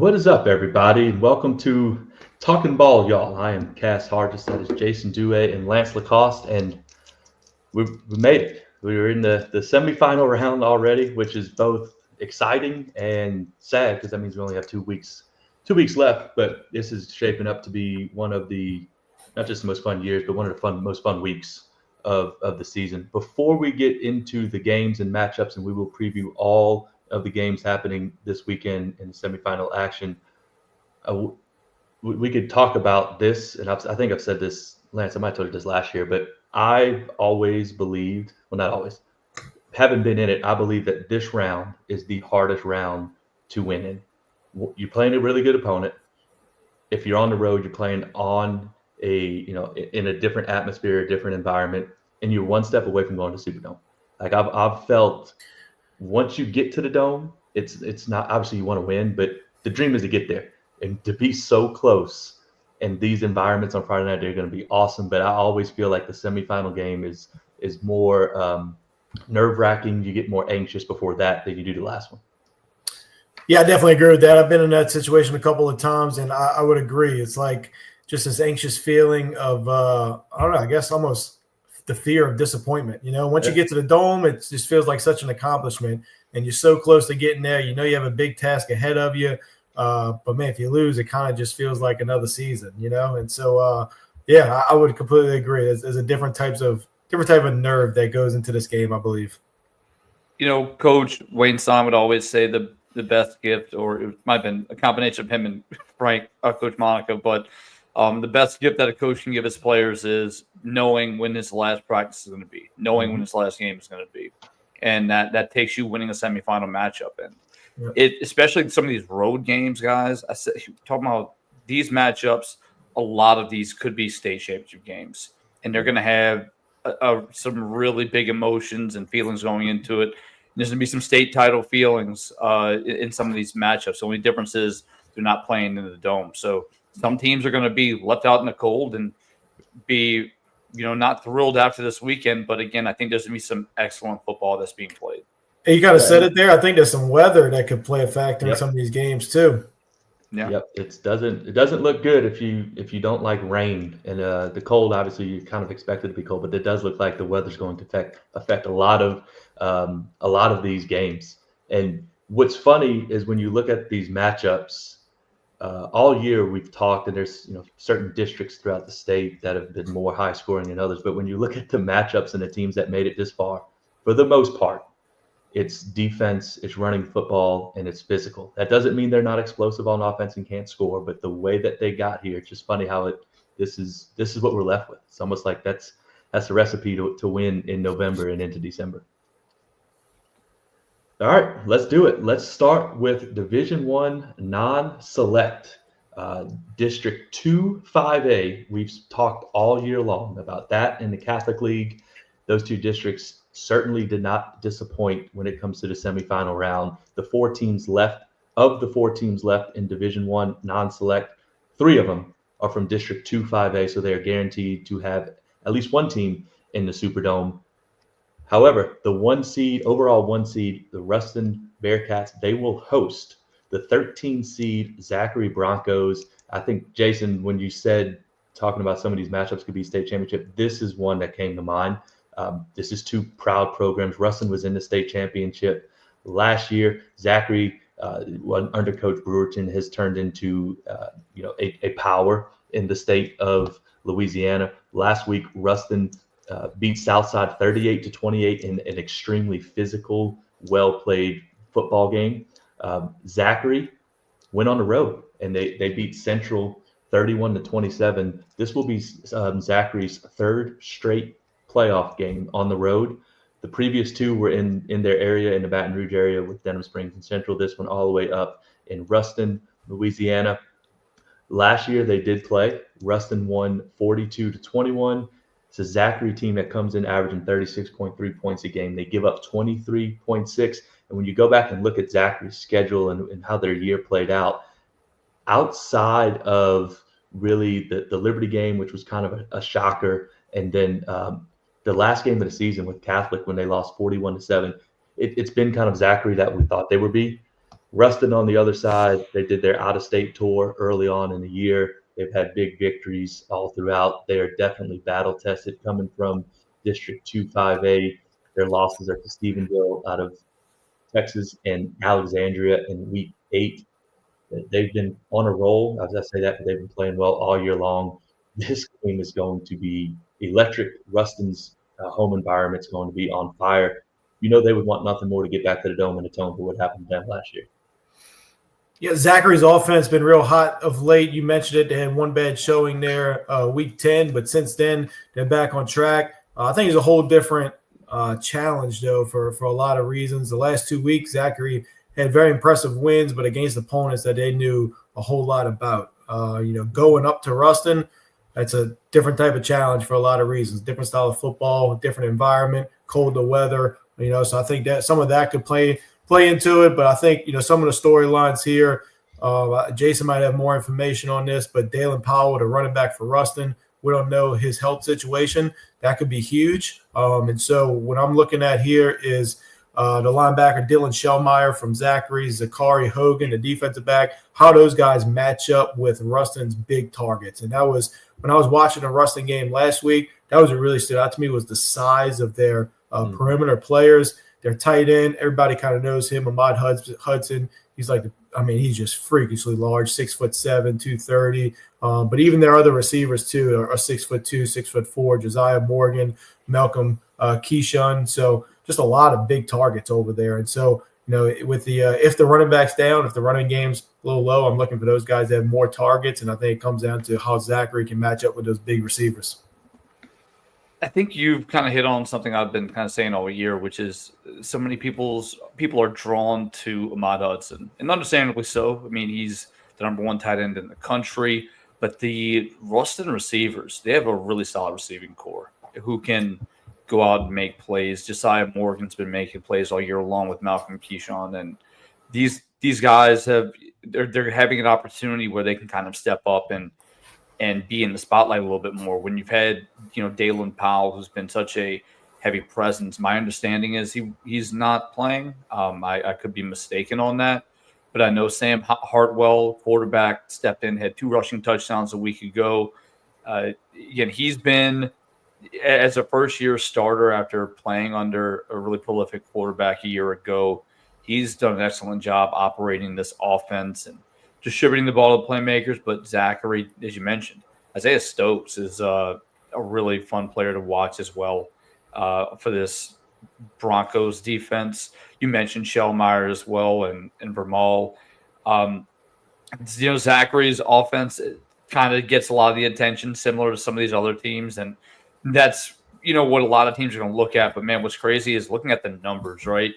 What is up, everybody? Welcome to Talking Ball, y'all. I am Cass Hargis. That is Jason Dewey and Lance Lacoste, and we made it. We were in the semifinal round already, which is both exciting and sad because that means we only have 2 weeks left. But this is shaping up to be one of the not just the most fun years, but one of the most fun weeks of the season. Before we get into the games and matchups, and we will preview all of the games happening this weekend in the semifinal action. We could talk about this, and I think I've said this, Lance. I might have told you this last year, but I've always believed, well, not always, haven't been in it. I believe that this round is the hardest round to win in. You're playing a really good opponent. If you're on the road, you're playing on in a different atmosphere, a different environment, and you're one step away from going to Superdome. Like I've felt. Once you get to the dome, it's not obviously you want to win, but the dream is to get there and to be so close. And these environments on Friday night, they're going to be awesome. But I always feel like the semifinal game is more nerve wracking. You get more anxious before that than you do the last one. Yeah, I definitely agree with that. I've been in that situation a couple of times, and I would agree. It's like just this anxious feeling of I don't know, I guess almost the fear of disappointment. Once you get to the dome, it just feels like such an accomplishment, and you're so close to getting there. You have a big task ahead of you, but man, if you lose, it kind of just feels like another season. And so yeah, I would completely agree. There's a different type of nerve that goes into this game, I believe. Coach Wayne Stein would always say the best gift, or it might have been a combination of him and Frank, Coach Monica, but the best gift that a coach can give his players is knowing when his last practice is going to be, knowing when his last game is going to be. And that takes you winning a semifinal matchup. And especially some of these road games, guys, talking about these matchups, a lot of these could be state championship games. And they're going to have some really big emotions and feelings going into it. And there's going to be some state title feelings in some of these matchups. The only difference is they're not playing in the dome. So some teams are going to be left out in the cold and be, not thrilled after this weekend. But again, I think there's going to be some excellent football that's being played. Hey, you got to set it there. I think there's some weather that could play a factor in some of these games too. Yeah. Yep. It doesn't look good if you don't like rain, and the cold. Obviously, you kind of expect it to be cold, but it does look like the weather's going to affect a lot of these games. And what's funny is when you look at these matchups. All year we've talked, and there's certain districts throughout the state that have been more high scoring than others. But when you look at the matchups and the teams that made it this far, for the most part, it's defense, it's running football, and it's physical. That doesn't mean they're not explosive on offense and can't score, but the way that they got here, it's just funny how this is what we're left with. It's almost like that's the recipe to win in November and into December. All right, let's do it. Let's start with Division I non-select. District 2 5A. We've talked all year long about that in the Catholic League. Those two districts certainly did not disappoint when it comes to the semifinal round. The four teams left in Division I non-select, 3 of them are from District 2 5A, so they are guaranteed to have at least one team in the Superdome. However, the overall one seed, the Ruston Bearcats, they will host the 13 seed Zachary Broncos. I think, Jason, when you said talking about some of these matchups could be state championship, this is one that came to mind. This is 2 proud programs. Ruston was in the state championship last year. Zachary, under Coach Brewerton, has turned into a power in the state of Louisiana. Last week, Ruston beat Southside 38-28 in an extremely physical, well-played football game. Zachary went on the road, and they beat Central 31-27. This will be Zachary's 3rd straight playoff game on the road. The previous 2 were in their area, in the Baton Rouge area with Denham Springs and Central. This one all the way up in Ruston, Louisiana. Last year they did play. Ruston won 42-21. It's a Zachary team that comes in averaging 36.3 points a game. They give up 23.6. And when you go back and look at Zachary's schedule and how their year played out, outside of really the Liberty game, which was kind of a shocker, and then the last game of the season with Catholic when they lost 41-7, it's been kind of Zachary that we thought they would be. Ruston on the other side, they did their out-of-state tour early on in the year. They've had big victories all throughout. They are definitely battle-tested coming from District 2-5A. Their losses are to Stephenville out of Texas and Alexandria in Week 8. They've been on a roll. As I say that, but they've been playing well all year long. This game is going to be electric. Ruston's home environment is going to be on fire. They would want nothing more to get back to the Dome and atone for what happened to them last year. Yeah, Zachary's offense been real hot of late. You mentioned it. They had one bad showing there Week 10, but since then they're back on track. I think it's a whole different challenge, though, for a lot of reasons. The last 2 weeks, Zachary had very impressive wins, but against opponents that they knew a whole lot about. Going up to Ruston, that's a different type of challenge for a lot of reasons. Different style of football, different environment, colder weather. So I think that some of that could play into it. But I think some of the storylines here. Jason might have more information on this, but Dalen Powell, the running back for Ruston, we don't know his health situation. That could be huge. And so what I'm looking at here is the linebacker Dylan Shellmeyer from Zachary, Zachary Hogan, the defensive back, how those guys match up with Ruston's big targets. And that was when I was watching the Ruston game last week, that was what really stood out to me was the size of their perimeter players. Their tight end, everybody kind of knows him, Ahmad Hudson. He's he's just freakishly large, 6'7", 230. But even their other receivers too are 6'2", 6'4". Josiah Morgan, Malcolm Keyshawn. So just a lot of big targets over there. And so with the if the running back's down, if the running game's a little low, I'm looking for those guys to have more targets. And I think it comes down to how Zachary can match up with those big receivers. I think you've kind of hit on something I've been kind of saying all year, which is so many people are drawn to Ahmad Hudson, and understandably so. I mean, he's the number one tight end in the country, but the Ruston receivers, they have a really solid receiving core who can go out and make plays. Josiah Morgan's been making plays all year long with Malcolm Keyshawn, and these guys they're having an opportunity where they can kind of step up and be in the spotlight a little bit more. When you've had, Dalen Powell, who's been such a heavy presence, my understanding is he's not playing. I could be mistaken on that, but I know Sam Hartwell, quarterback, stepped in, had 2 rushing touchdowns a week ago. Again, he's been, as a first-year starter after playing under a really prolific quarterback a year ago, he's done an excellent job operating this offense and distributing the ball to playmakers. But Zachary, as you mentioned, Isaiah Stokes is a really fun player to watch as well for this Broncos defense. You mentioned Shellmeyer as well and Vermal. Zachary's offense kind of gets a lot of the attention, similar to some of these other teams. And that's, what a lot of teams are going to look at. But, man, what's crazy is looking at the numbers, right?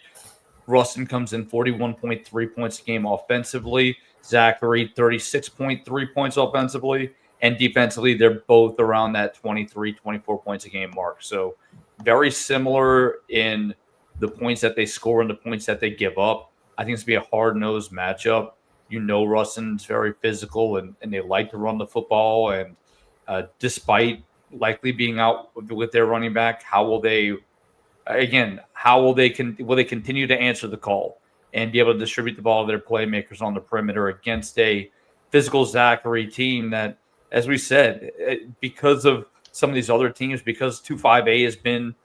Ruston comes in 41.3 points a game offensively. Zachary, 36.3 points offensively. And defensively, they're both around that 23, 24 points a game mark. So very similar in the points that they score and the points that they give up. I think it's going to be a hard-nosed matchup. Ruston's very physical and they like to run the football. And despite likely being out with their running back, will they continue to answer the call and be able to distribute the ball to their playmakers on the perimeter against a physical Zachary team that, as we said, because of some of these other teams, because 2-5A has been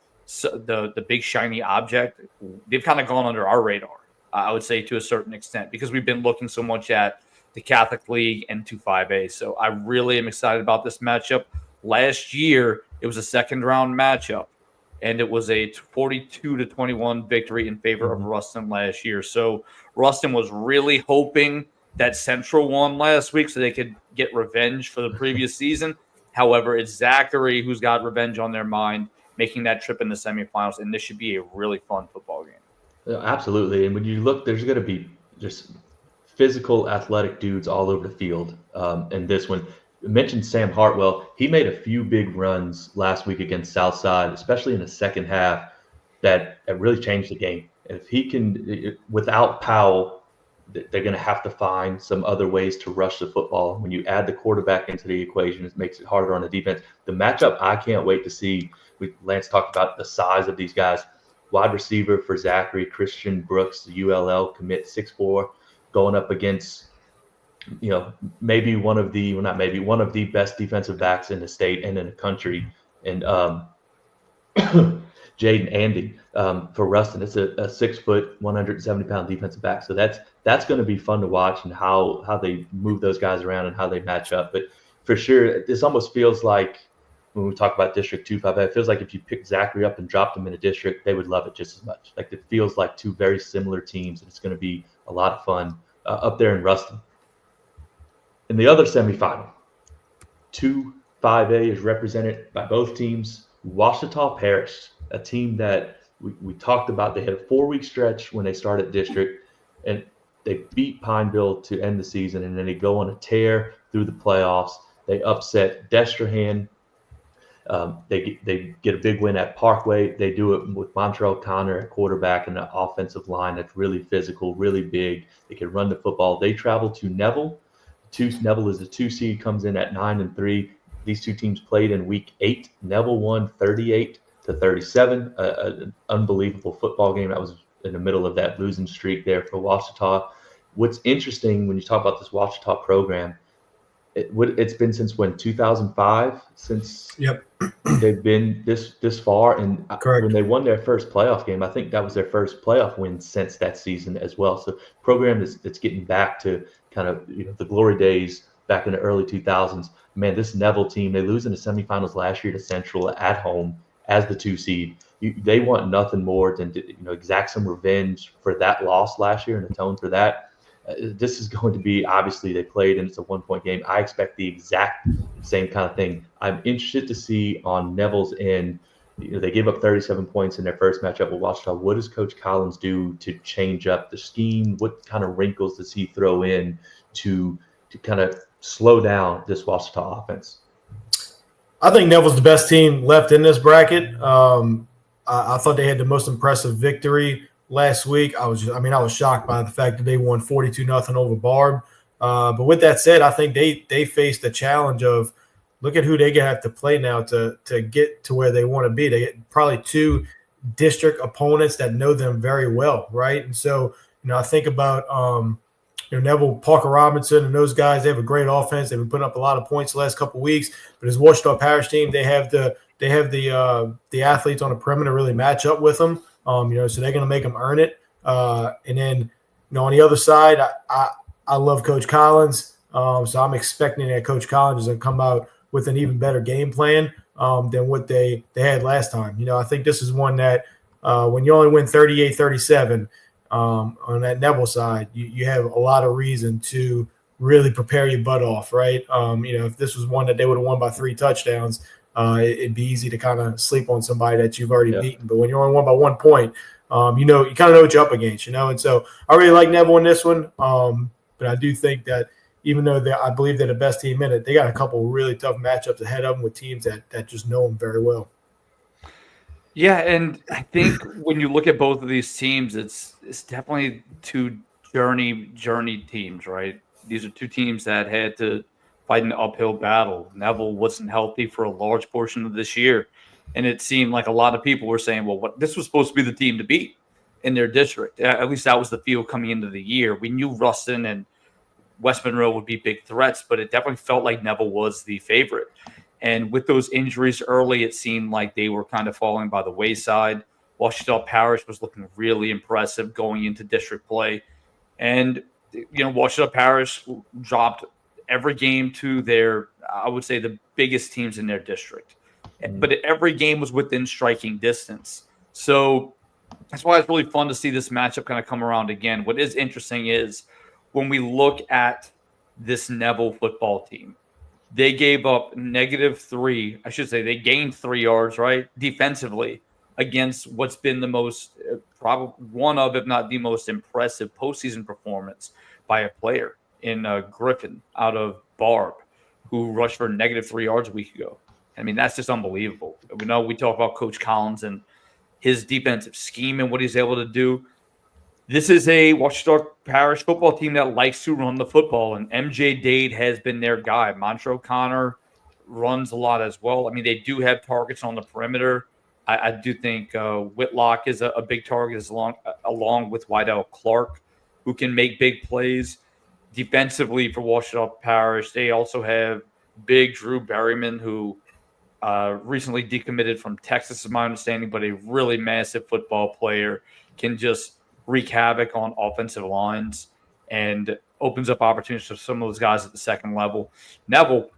the big shiny object, they've kind of gone under our radar, I would say, to a certain extent, because we've been looking so much at the Catholic League and 2-5A. So I really am excited about this matchup. Last year, it was a second-round matchup, and it was a 42-21 victory in favor of Ruston last year. So Ruston was really hoping that Central won last week so they could get revenge for the previous season. However, it's Zachary who's got revenge on their mind, making that trip in the semifinals, and this should be a really fun football game. Yeah, absolutely. And when you look, there's going to be just physical, athletic dudes all over the field in this one. You mentioned Sam Hartwell. He made a few big runs last week against Southside, especially in the second half, that really changed the game. If he can, without Powell, they're going to have to find some other ways to rush the football. When you add the quarterback into the equation, it makes it harder on the defense. The matchup I can't wait to see. Lance talked about the size of these guys. Wide receiver for Zachary, Christian Brooks, the ULL commit, 6'4", going up against, maybe one of the, well, not maybe, one of the best defensive backs in the state and in the country. And Jaden Andy for Ruston. It's a 6 foot, 170-pound defensive back. So that's going to be fun to watch, and how they move those guys around and how they match up. But for sure, this almost feels like when we talk about District 2-5A, it feels like if you picked Zachary up and dropped him in a district, they would love it just as much. Like, it feels like two very similar teams, and it's going to be a lot of fun up there in Ruston. In the other semifinal, 2-5A is represented by both teams. Washita Parish, a team that we talked about. They had a 4-week stretch when they started district, and they beat Pineville to end the season, and then they go on a tear through the playoffs. They upset Destrehan. They get a big win at Parkway. They do it with Montrell Connor at quarterback and an offensive line that's really physical, really big. They can run the football. They travel to Neville. Neville is a 2 seed, comes in at 9-3. These two teams played in week 8. Neville won 38-37. An unbelievable football game. That was in the middle of that losing streak there for Washita. What's interesting when you talk about this Washita program, it's been since when, 2005 since they've been this far, and Correct. When they won their first playoff game, I think that was their first playoff win since that season as well. So program that's getting back to kind of the glory days back in the early 2000s. Man, this Neville team, they lose in the semifinals last year to Central at home as the 2 seed. They want nothing more than to exact some revenge for that loss last year and atone for that. This is going to be, obviously they played and it's a 1-point game. I expect the exact same kind of thing. I'm interested to see on Neville's end. They gave up 37 points in their first matchup with Washita. What does Coach Collins do to change up the scheme? What kind of wrinkles does he throw in to kind of slow down this Washita offense? I think Neville's the best team left in this bracket. I thought they had the most impressive victory last week. I was shocked by the fact that they won 42-0 over Barb. But with that said, I think they faced the challenge of, look at who they have to play now to get to where they want to be. They get probably 2 district opponents that know them very well, right? And so, I think about Neville, Parker Robinson, and those guys. They have a great offense. They've been putting up a lot of points the last couple of weeks. But as Washita Parish team, they have the athletes on the perimeter really match up with them. So they're going to make them earn it. And then, on the other side, I love Coach Collins. So I'm expecting that Coach Collins is going to come out with an even better game plan than what they had last time. I think this is one that when you only win 38-37 on that Neville side, you have a lot of reason to really prepare your butt off, right? If this was one that they would have won by 3 touchdowns, it'd be easy to kind of sleep on somebody that you've already beaten. But when you're only won by 1 point, you kind of know what you're up against, And so I really like Neville in this one. But I do think that even though I believe they're the best team in it, they got a couple really tough matchups ahead of them with teams that just know them very well. Yeah, and I think when you look at both of these teams, it's definitely 2 journey teams, right? These are 2 teams that had to fight an uphill battle. Neville wasn't healthy for a large portion of this year, and it seemed like a lot of people were saying, well, this was supposed to be the team to beat in their district. At least that was the feel coming into the year. We knew Ruston and West Monroe would be big threats, but it definitely felt like Neville was the favorite. And with those injuries early, it seemed like they were kind of falling by the wayside. Washita Parish was looking really impressive going into district play. And, Washita Parish dropped every game to their, I would say, the biggest teams in their district. But every game was within striking distance. So that's why it's really fun to see this matchup kind of come around again. What is interesting is when we look at this Neville football team, they gave up -3. I should say they gained 3 yards, right, defensively against what's been the most, probably one of, if not the most impressive postseason performance by a player in Griffin out of Barb, who rushed for -3 yards a week ago. I mean, that's just unbelievable. We talk about Coach Collins and his defensive scheme and what he's able to do. This is a Washita Parish football team that likes to run the football, and MJ Dade has been their guy. Montrell Connor runs a lot as well. I mean, they do have targets on the perimeter. I do think Whitlock is a big target along with Wydell Clark, who can make big plays. Defensively for Washita Parish, they also have big Drew Berryman, who recently decommitted from Texas, is my understanding, but a really massive football player, can just wreak havoc on offensive lines and opens up opportunities for some of those guys at the second level. Neville,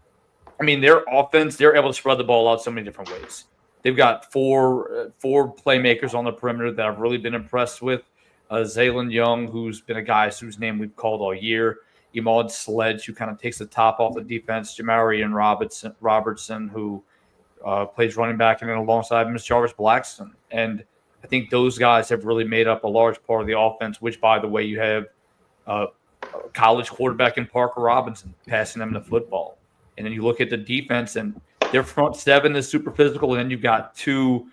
I mean, their offense, they're able to spread the ball out so many different ways. They've got four playmakers on the perimeter that I've really been impressed with. Zaylen Young, who's been a guy whose name we've called all year. Emad Sledge, who kind of takes the top off the defense. Jamarian Robertson, who plays running back, and then alongside Miss Jarvis Blackson. And I think those guys have really made up a large part of the offense, which, by the way, you have a college quarterback in Parker Robinson passing them the football. And then you look at the defense, and their front seven is super physical, and then you've got two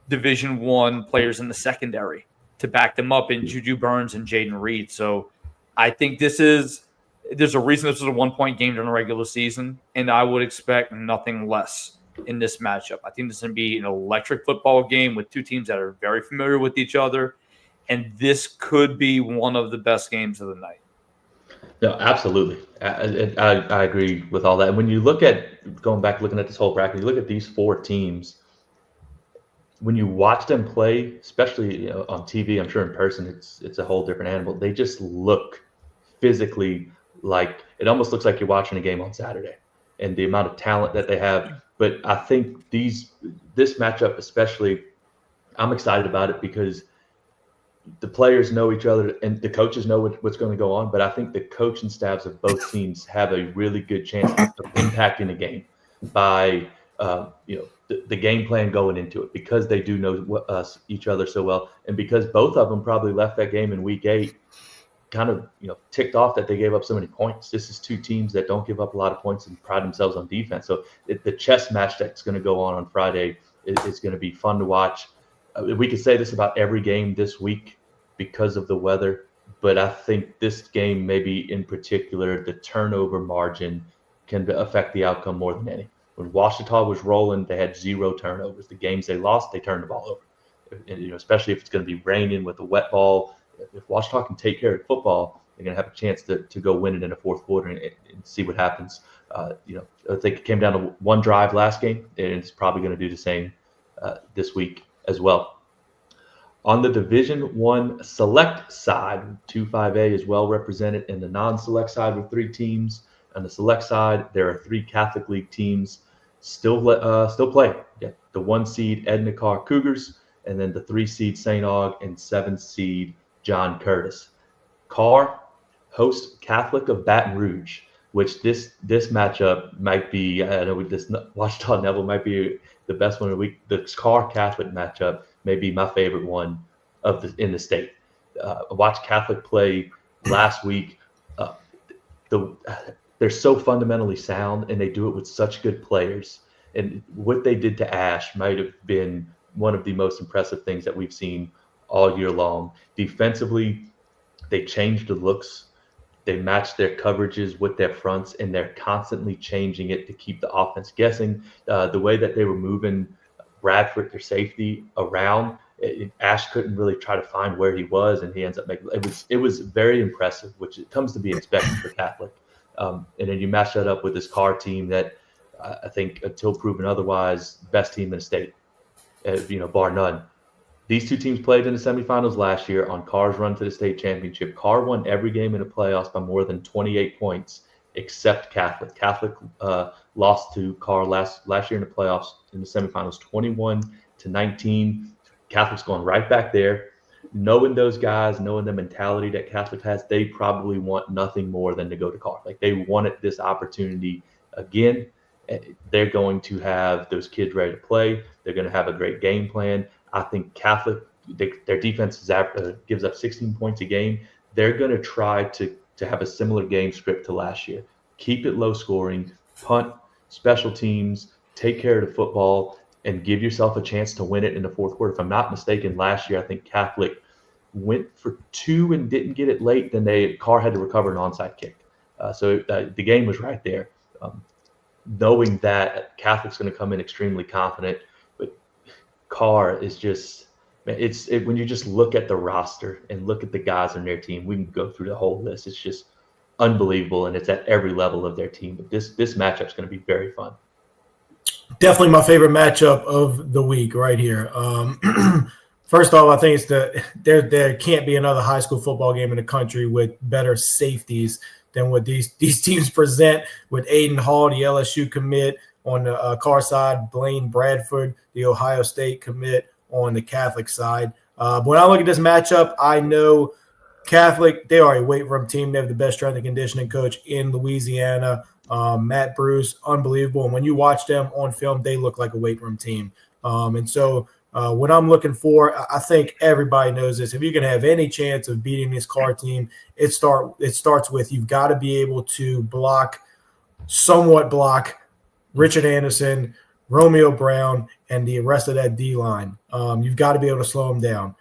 Division I players in the secondary to back them up in Juju Burns and Jaden Reed. So I think there's a reason this was a 1-point game during the regular season, and I would expect nothing less in this matchup. I think this is going to be an electric football game with two teams that are very familiar with each other, and this could be one of the best games of the night. No, absolutely. I agree with all that. And when you look at, going back, looking at this whole bracket, you look at these four teams, when you watch them play, especially on TV, I'm sure in person, it's a whole different animal. They just look physically like, it almost looks like you're watching a game on Saturday, and the amount of talent that they have. But I think this matchup especially, I'm excited about it because the players know each other and the coaches know what's going to go on. But I think the coaching staffs of both teams have a really good chance of impacting the game by the game plan going into it, because they do know each other so well, and because both of them probably left that game in week 8 kind of ticked off that they gave up so many points. This is two teams that don't give up a lot of points and pride themselves on defense. So the chess match that's going to go on Friday is going to be fun to watch. We could say this about every game this week because of the weather, but I think this game, maybe in particular, the turnover margin can affect the outcome more than any. When Washita was rolling, they had 0 turnovers. The games they lost, they turned the ball over. And, especially if it's going to be raining with a wet ball. If Washita can take care of football, they're going to have a chance to go win it in the fourth quarter and see what happens. I think it came down to one drive last game, and it's probably going to do the same this week as well. On the Division I select side, 2-5A is well represented. In the non-select side with 3 teams. On the select side, there are 3 Catholic League teams still play. Yeah, the 1 seed Edna Carr Cougars, and then the 3 seed St. Aug and 7 seed John Curtis. Carr hosts Catholic of Baton Rouge, which this matchup might be, I know this Washita Neville might be the best one of the week. The Carr Catholic matchup may be my favorite one in the state. I watched Catholic play last week. They're so fundamentally sound, and they do it with such good players. And what they did to Ash might have been one of the most impressive things that we've seen all year long. Defensively, they changed the looks. They matched their coverages with their fronts, and they're constantly changing it to keep the offense guessing. The way that they were moving Bradford, their safety, around, Ash couldn't really try to find where he was, and he ends up making it was very impressive, which it comes to be expected for Catholic. And then you match that up with this Carr team that I think, until proven otherwise, best team in the state, bar none. These two teams played in the semifinals last year on Carr's run to the state championship. Carr won every game in the playoffs by more than 28 points, except Catholic. Catholic lost to Carr last year in the playoffs in the semifinals, 21-19. Catholic's going right back there. Knowing those guys, knowing the mentality that Catholic has, they probably want nothing more than to go to Carr. Like, they wanted this opportunity again. They're going to have those kids ready to play. They're going to have a great game plan. I think Catholic, their defense gives up 16 points a game. They're going to try to have a similar game script to last year. Keep it low scoring, punt, special teams, take care of the football, and give yourself a chance to win it in the fourth quarter. If I'm not mistaken, last year I think Catholic went for 2 and didn't get it late. Then Carr had to recover an onside kick. So the game was right there. Knowing that Catholic's going to come in extremely confident, but Carr is just When you just look at the roster and look at the guys on their team, we can go through the whole list. It's just unbelievable, and it's at every level of their team. But this matchup is going to be very fun. Definitely my favorite matchup of the week right here. First off, I think it's there can't be another high school football game in the country with better safeties than what these teams present, with Aiden Hall, the LSU commit on the Carr side, Blaine Bradford, the Ohio State commit on the Catholic side. But when I look at this matchup, I know Catholic, they are a weight room team. They have the best strength and conditioning coach in Louisiana. Matt Bruce, unbelievable. And when you watch them on film, they look like a weight room team. And so what I'm looking for, I think everybody knows this. If you're going to have any chance of beating this Carr team, it starts with you've got to be able to somewhat block Richard Anderson, Romeo Brown, and the rest of that D-line. You've got to be able to slow them down.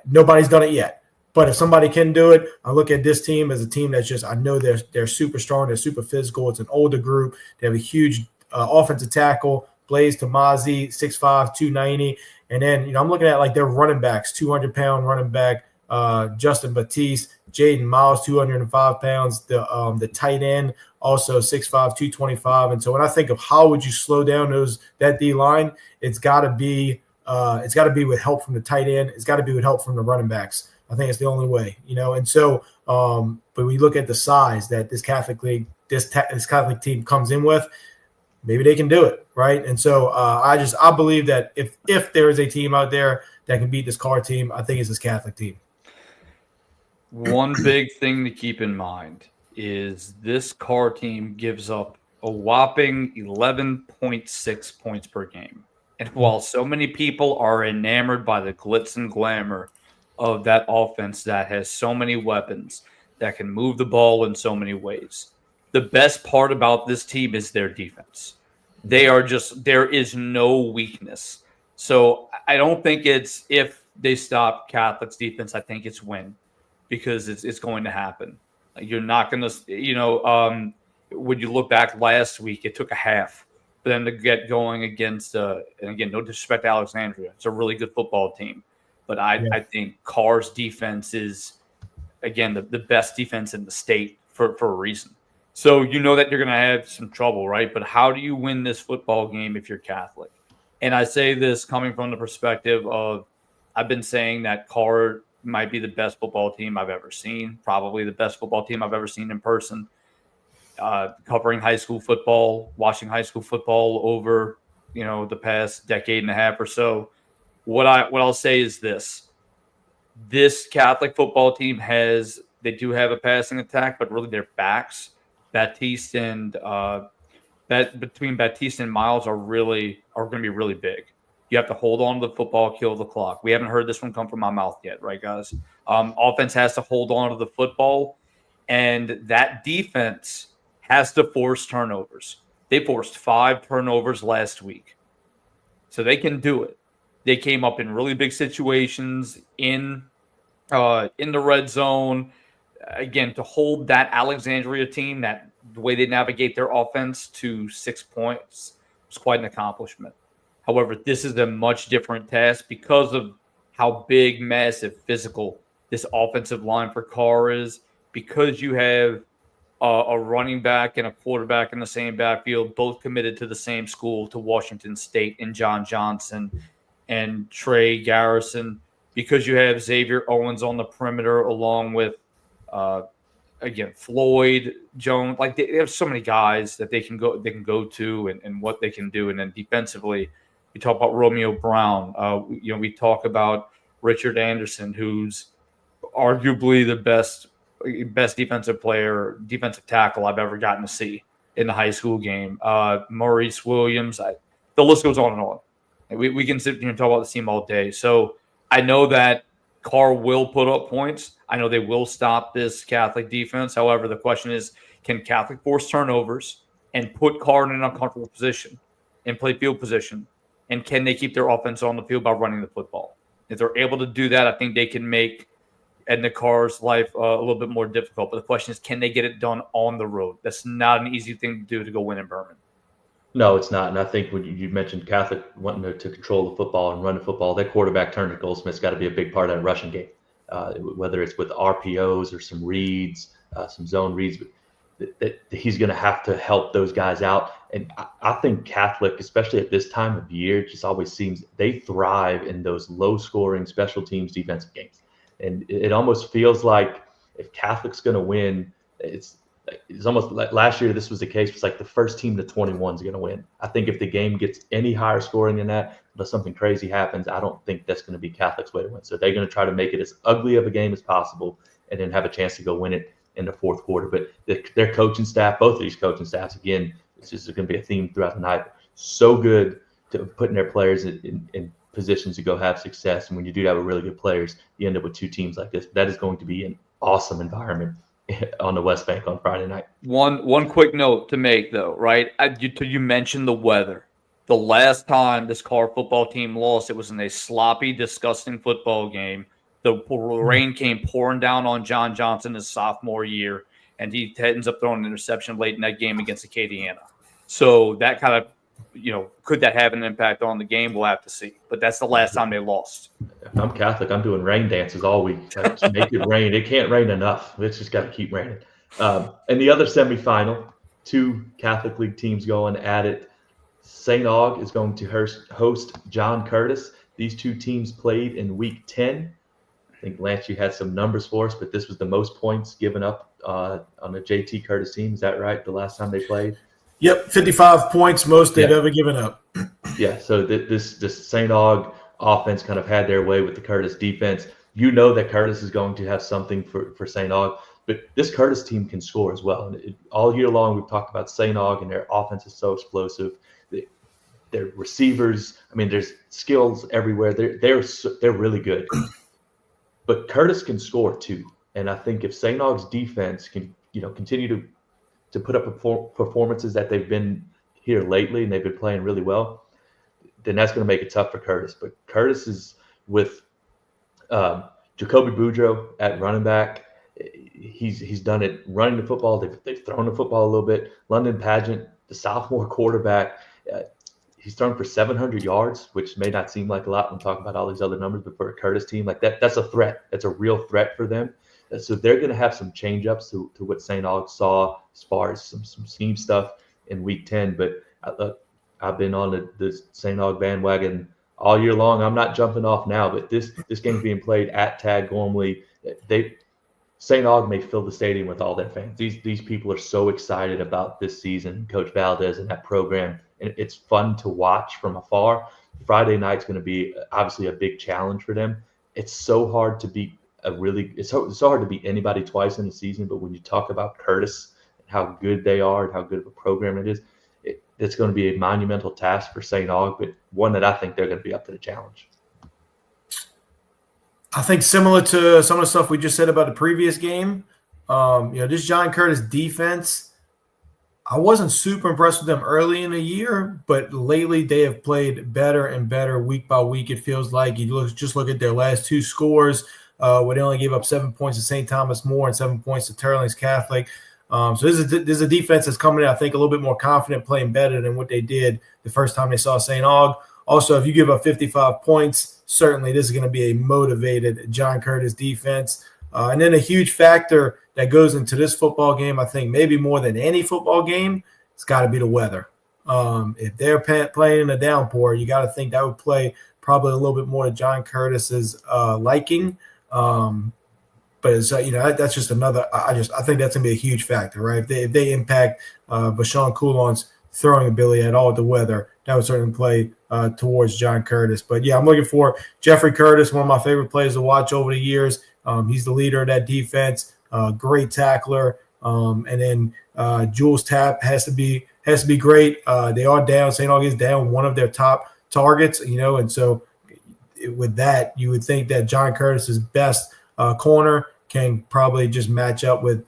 Nobody's done it yet. But if somebody can do it, I look at this team as a team that's just, I know they're super strong. They're super physical. It's an older group. They have a huge offensive tackle, Blaze Tamazi, 6'5", 290. And then, I'm looking at like their running backs, 200-pound running back, Justin Batiste, Jaden Miles, 205 pounds. The tight end, also 6'5", 225. And so when I think of how would you slow down that D-line, it's got to be with help from the tight end. It's got to be with help from the running backs. I think it's the only way, And so, but we look at the size that this Catholic League, this Catholic team comes in with, maybe they can do it, right? And so I believe that if there is a team out there that can beat this Carr team, I think it's this Catholic team. One big thing to keep in mind is this Carr team gives up a whopping 11.6 points per game. And while so many people are enamored by the glitz and glamour of that offense that has so many weapons, that can move the ball in so many ways, the best part about this team is their defense. There is no weakness. So I don't think it's if they stop Catholic's defense, I think it's when, because it's going to happen. You're not going to, when you look back last week, it took a half for them to get going against, and again, no disrespect to Alexandria. It's a really good football team. But I think Carr's defense is, again, the best defense in the state for a reason. So you know that you're going to have some trouble, right? But how do you win this football game if you're Catholic? And I say this coming from the perspective of, I've been saying that Carr might be the best football team I've ever seen, probably the best football team I've ever seen in person. Covering high school football, watching high school football over, the past decade and a half or so. What I'll say is this Catholic football team they do have a passing attack, but really their backs, Batiste and between Batiste and Miles are going to be really big. You have to hold on to the football, kill the clock. We haven't heard this one come from my mouth yet, right, guys? Offense has to hold on to the football, and that defense has to force turnovers. They forced 5 turnovers last week, so they can do it. They came up in really big situations in the red zone. Again, to hold that Alexandria team, that the way they navigate their offense to 6 points was quite an accomplishment. However, this is a much different task because of how big, massive, physical this offensive line for Carr is, because you have a running back and a quarterback in the same backfield, both committed to the same school, to Washington State, and John Johnson and Trey Garrison, because you have Xavier Owens on the perimeter along with, again, Floyd Jones. Like they have so many guys that they can go to and what they can do. And then defensively, we talk about Romeo Brown. We talk about Richard Anderson, who's arguably the best defensive tackle I've ever gotten to see in the high school game. Maurice Williams. The list goes on and on. We can sit here and talk about the team all day. So I know that Carr will put up points. I know they will stop this Catholic defense. However, the question is, can Catholic force turnovers and put Carr in an uncomfortable position and play field position? And can they keep their offense on the field by running the football? If they're able to do that, I think they can make Edna Carr's life a little bit more difficult. But the question is, can they get it done on the road? That's not an easy thing to do to go win in Berman. No, it's not. And I think when you mentioned Catholic wanting to control the football and run the football, that quarterback Turner Goldsmith's got to be a big part of that rushing game, whether it's with RPOs or some reads, some zone reads. That he's going to have to help those guys out. And I think Catholic, especially at this time of year, just always seems they thrive in those low-scoring special teams defensive games. And it almost feels like if Catholic's going to win, it's almost like last year this was the case. It's like the first team to 21 is going to win. I think if the game gets any higher scoring than that, unless something crazy happens, I don't think that's going to be Catholic's way to win. So they're going to try to make it as ugly of a game as possible and then have a chance to go win it in the fourth quarter. But their coaching staff, both of these coaching staffs, again, it's just going to be a theme throughout the night. So good to putting their players in positions to go have success. And when you do that with really good players, you end up with two teams like this. That is going to be an awesome environment on the West Bank on Friday night. One quick note to make, though, right? You mentioned the weather. The last time this Carr football team lost, it was in a sloppy, disgusting football game. The rain came pouring down on John Johnson his sophomore year, and he ends up throwing an interception late in that game against Acadiana. So that kind of, could that have an impact on the game? We'll have to see. But that's the last time they lost. If I'm Catholic, I'm doing rain dances all week. Just make it rain. It can't rain enough. It's just got to keep raining. And the other semifinal, two Catholic League teams going at it. St. Aug is going to host John Curtis. These two teams played in week 10. I think, Lance, you had some numbers for us, but this was the most points given up on the JT Curtis team. Is that right? The last time they played? Yep, 55 points, most they've ever given up. Yeah, so this St. Aug offense kind of had their way with the Curtis defense. You know that Curtis is going to have something for St. Aug, but this Curtis team can score as well. And all year long, we've talked about St. Aug, and their offense is so explosive. Their receivers, there's skills everywhere. They're really good. But Curtis can score too, and I think if St. Aug's defense can, continue to put up performances that they've been here lately, and they've been playing really well, then that's going to make it tough for Curtis. But Curtis is with Jacoby Boudreaux at running back. He's done it running the football. They've thrown the football a little bit. London Pageant, the sophomore quarterback. He's thrown for 700 yards, which may not seem like a lot when talking about all these other numbers, but for a Curtis team like that's a threat. That's a real threat for them. So they're going to have some change-ups to what St. Aug saw as far as some scheme stuff in week 10. But I've been on the St. Aug bandwagon all year long. I'm not jumping off now, but this game being played at Tag Gormley, St. Aug may fill the stadium with all their fans. These people are so excited about this season, Coach Valdez and that program. And it's fun to watch from afar. Friday night's going to be obviously a big challenge for them. It's so hard to beat it's so hard to beat anybody twice in the season. But when you talk about Curtis and how good they are and how good of a program it is, it's going to be a monumental task for St. Aug, but one that I think they're going to be up to the challenge. I think similar to some of the stuff we just said about the previous game, this John Curtis defense, I wasn't super impressed with them early in the year, but lately they have played better and better week by week. It feels like just look at their last two scores, where they only gave up 7 points to St. Thomas More and 7 points to Turlings Catholic. So this is a defense that's coming in, I think, a little bit more confident, playing better than what they did the first time they saw St. Aug. Also, if you give up 55 points, certainly this is going to be a motivated John Curtis defense. And then a huge factor that goes into this football game, I think maybe more than any football game, it's got to be the weather. If they're playing in a downpour, you got to think that would play probably a little bit more to John Curtis's liking. But it's, that's just another. I think that's gonna be a huge factor, right? If they impact Bashawn Coulon's throwing ability at all with the weather, that would certainly play towards John Curtis. But yeah, I'm looking for Jeffrey Curtis, one of my favorite players to watch over the years. He's the leader of that defense, great tackler, and then Jules Tapp has to be great. They are down. St. Aug is down one of their top targets, and so with that, you would think that John Curtis's best corner can probably just match up with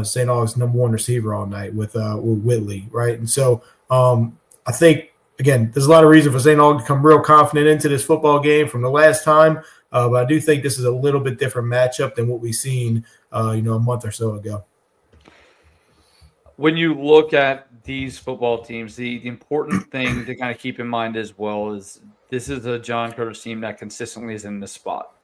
St. Aug's number one receiver all night with Whitley, right? And so I think, again, there's a lot of reason for St. Aug to come real confident into this football game from the last time, but I do think this is a little bit different matchup than what we've seen, a month or so ago. when you look at these football teams, the important thing to kind of keep in mind as well is this is a John Curtis team that consistently is in this spot.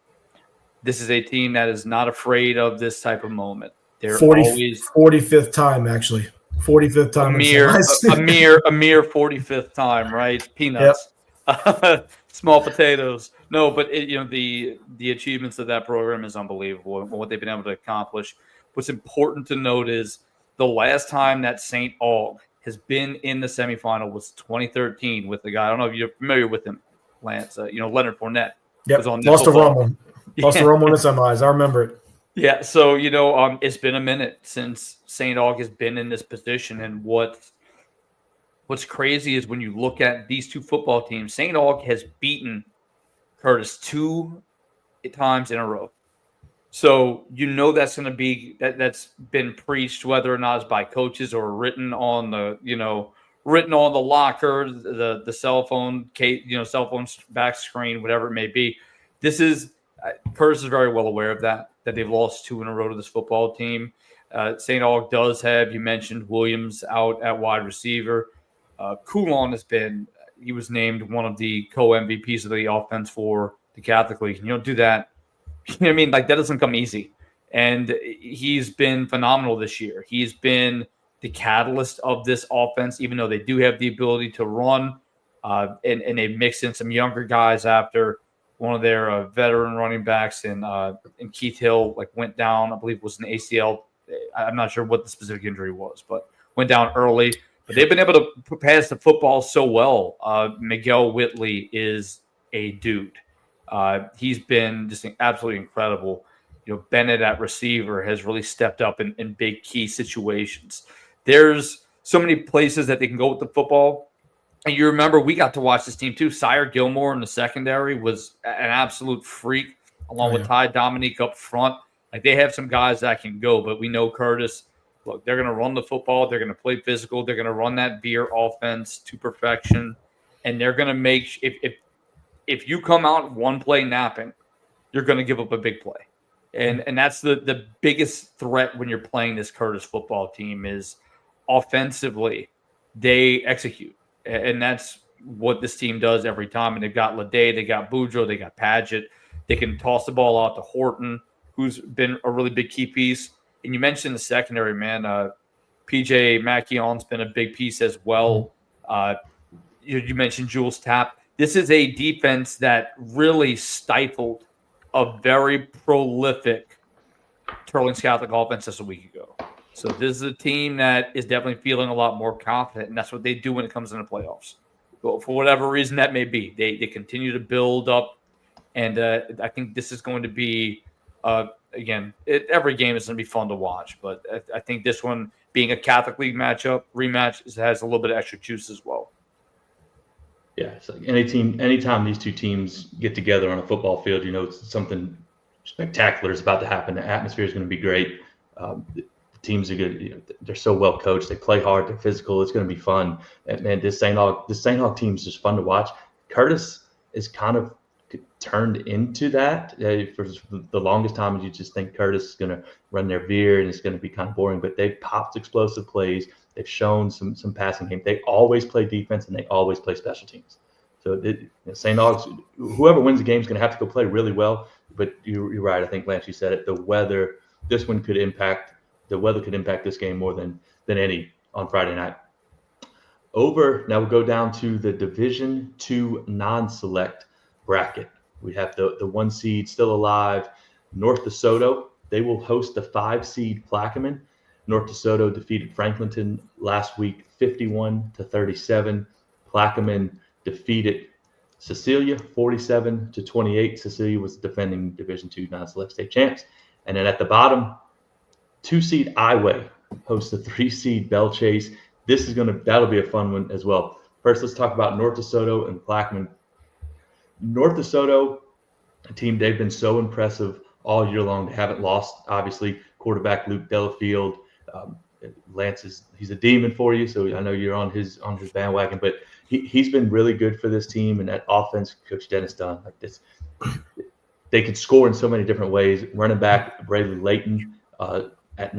This is a team that is not afraid of this type of moment. They're 45th time, actually. 45th time a mere 45th time, right? Peanuts. Yep. Small potatoes. No, but the achievements of that program is unbelievable and what they've been able to accomplish. What's important to note is the last time that St. Aug has been in the semifinal was 2013 with the guy. I don't know if you're familiar with him, Lance. Leonard Fournette. Yep. Lost to Romo. Lost to Romo in the semis. I remember it. Yeah. So it's been a minute since St. Aug has been in this position, and what's crazy is when you look at these two football teams, St. Aug has beaten Curtis 2 times in a row. So that's going to be that's been preached, whether or not it's by coaches or written on the locker, the cell phone case, cell phone back screen, whatever it may be. This is Curtis is very well aware of that they've lost 2 in a row to this football team. St. Aug does have, you mentioned, Williams out at wide receiver. Coulon he was named one of the co-MVPs of the offense for the Catholic League. And you don't do that. You know what I mean? Like, that doesn't come easy. And he's been phenomenal this year. He's been the catalyst of this offense, even though they do have the ability to run. And they mixed in some younger guys after one of their veteran running backs and Keith Hill went down, I believe it was an ACL. I'm not sure what the specific injury was, but went down early. But they've been able to pass the football so well. Miguel Whitley is a dude. He's been just absolutely incredible. Bennett at receiver has really stepped up in big key situations. There's so many places that they can go with the football. And you remember we got to watch this team too. Sire Gilmore in the secondary was an absolute freak, along with Ty Dominique up front. They have some guys that can go, but we know Curtis. Look, they're going to run the football. They're going to play physical. They're going to run that veer offense to perfection, and they're going to make if you come out one play napping, you're going to give up a big play, and that's the biggest threat when you're playing this Curtis football team is offensively they execute, and that's what this team does every time. And they've got Leday, they got Boudreaux, they got Padgett. They can toss the ball out to Horton, who's been a really big key piece. And you mentioned the secondary, man. PJ Mackion's been a big piece as well. You mentioned Jules Tapp. This is a defense that really stifled a very prolific Turlings Catholic offense just a week ago. So this is a team that is definitely feeling a lot more confident, and that's what they do when it comes into playoffs. But for whatever reason that may be, they continue to build up, and I think this is going to be again, every game is going to be fun to watch, but I think this one, being a Catholic League rematch, has a little bit of extra juice as well. Yeah, it's like anytime these two teams get together on a football field, something spectacular is about to happen. The atmosphere is going to be great. The teams are good. They're so well coached. They play hard. They're physical. It's going to be fun. And man, this St. Aug team is just fun to watch. Curtis is kind of turned into that for the longest time. You just think Curtis is going to run their veer and it's going to be kind of boring, but they've popped explosive plays. They've shown some passing game. They always play defense and they always play special teams. So St. Aug's, whoever wins the game is going to have to go play really well. But you're right. I think Lance, you said it. The weather could impact this game more than any on Friday night. Now we'll go down to the Division II non-select bracket. We have the 1 seed still alive, North DeSoto. They will host the 5 seed Plaquemine. North DeSoto defeated Franklinton last week 51-37. Plaquemine defeated Cecilia 47-28. Cecilia was defending Division II non-select state champs. And then at the bottom, 2 seed Iway hosts the 3 seed Bell Chase. That'll be a fun one as well. First, let's talk about North DeSoto and Plaquemine. North DeSoto, a team, they've been so impressive all year long. They haven't lost, obviously. Quarterback Luke Delafield, Lance he's a demon for you, so I know you're on his bandwagon. But he's been really good for this team, and that offense, Coach Dennis Dunn, they can score in so many different ways. Running back Braylon Layton at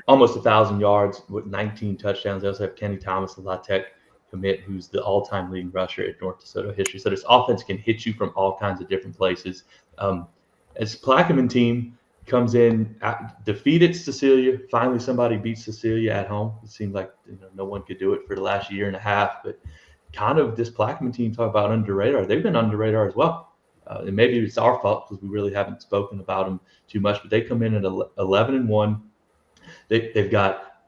almost 1,000 yards with 19 touchdowns. They also have Kenny Thomas, the La Tech commit, who's the all-time leading rusher at North DeSoto history. So this offense can hit you from all kinds of different places. As Plaquemine team comes in, defeated Cecilia. Finally, somebody beats Cecilia at home. It seemed like no one could do it for the last year and a half. But kind of this Plaquemine team, talk about under the radar. They've been under the radar as well. And maybe it's our fault because we really haven't spoken about them too much. But they come in at 11-1. They've got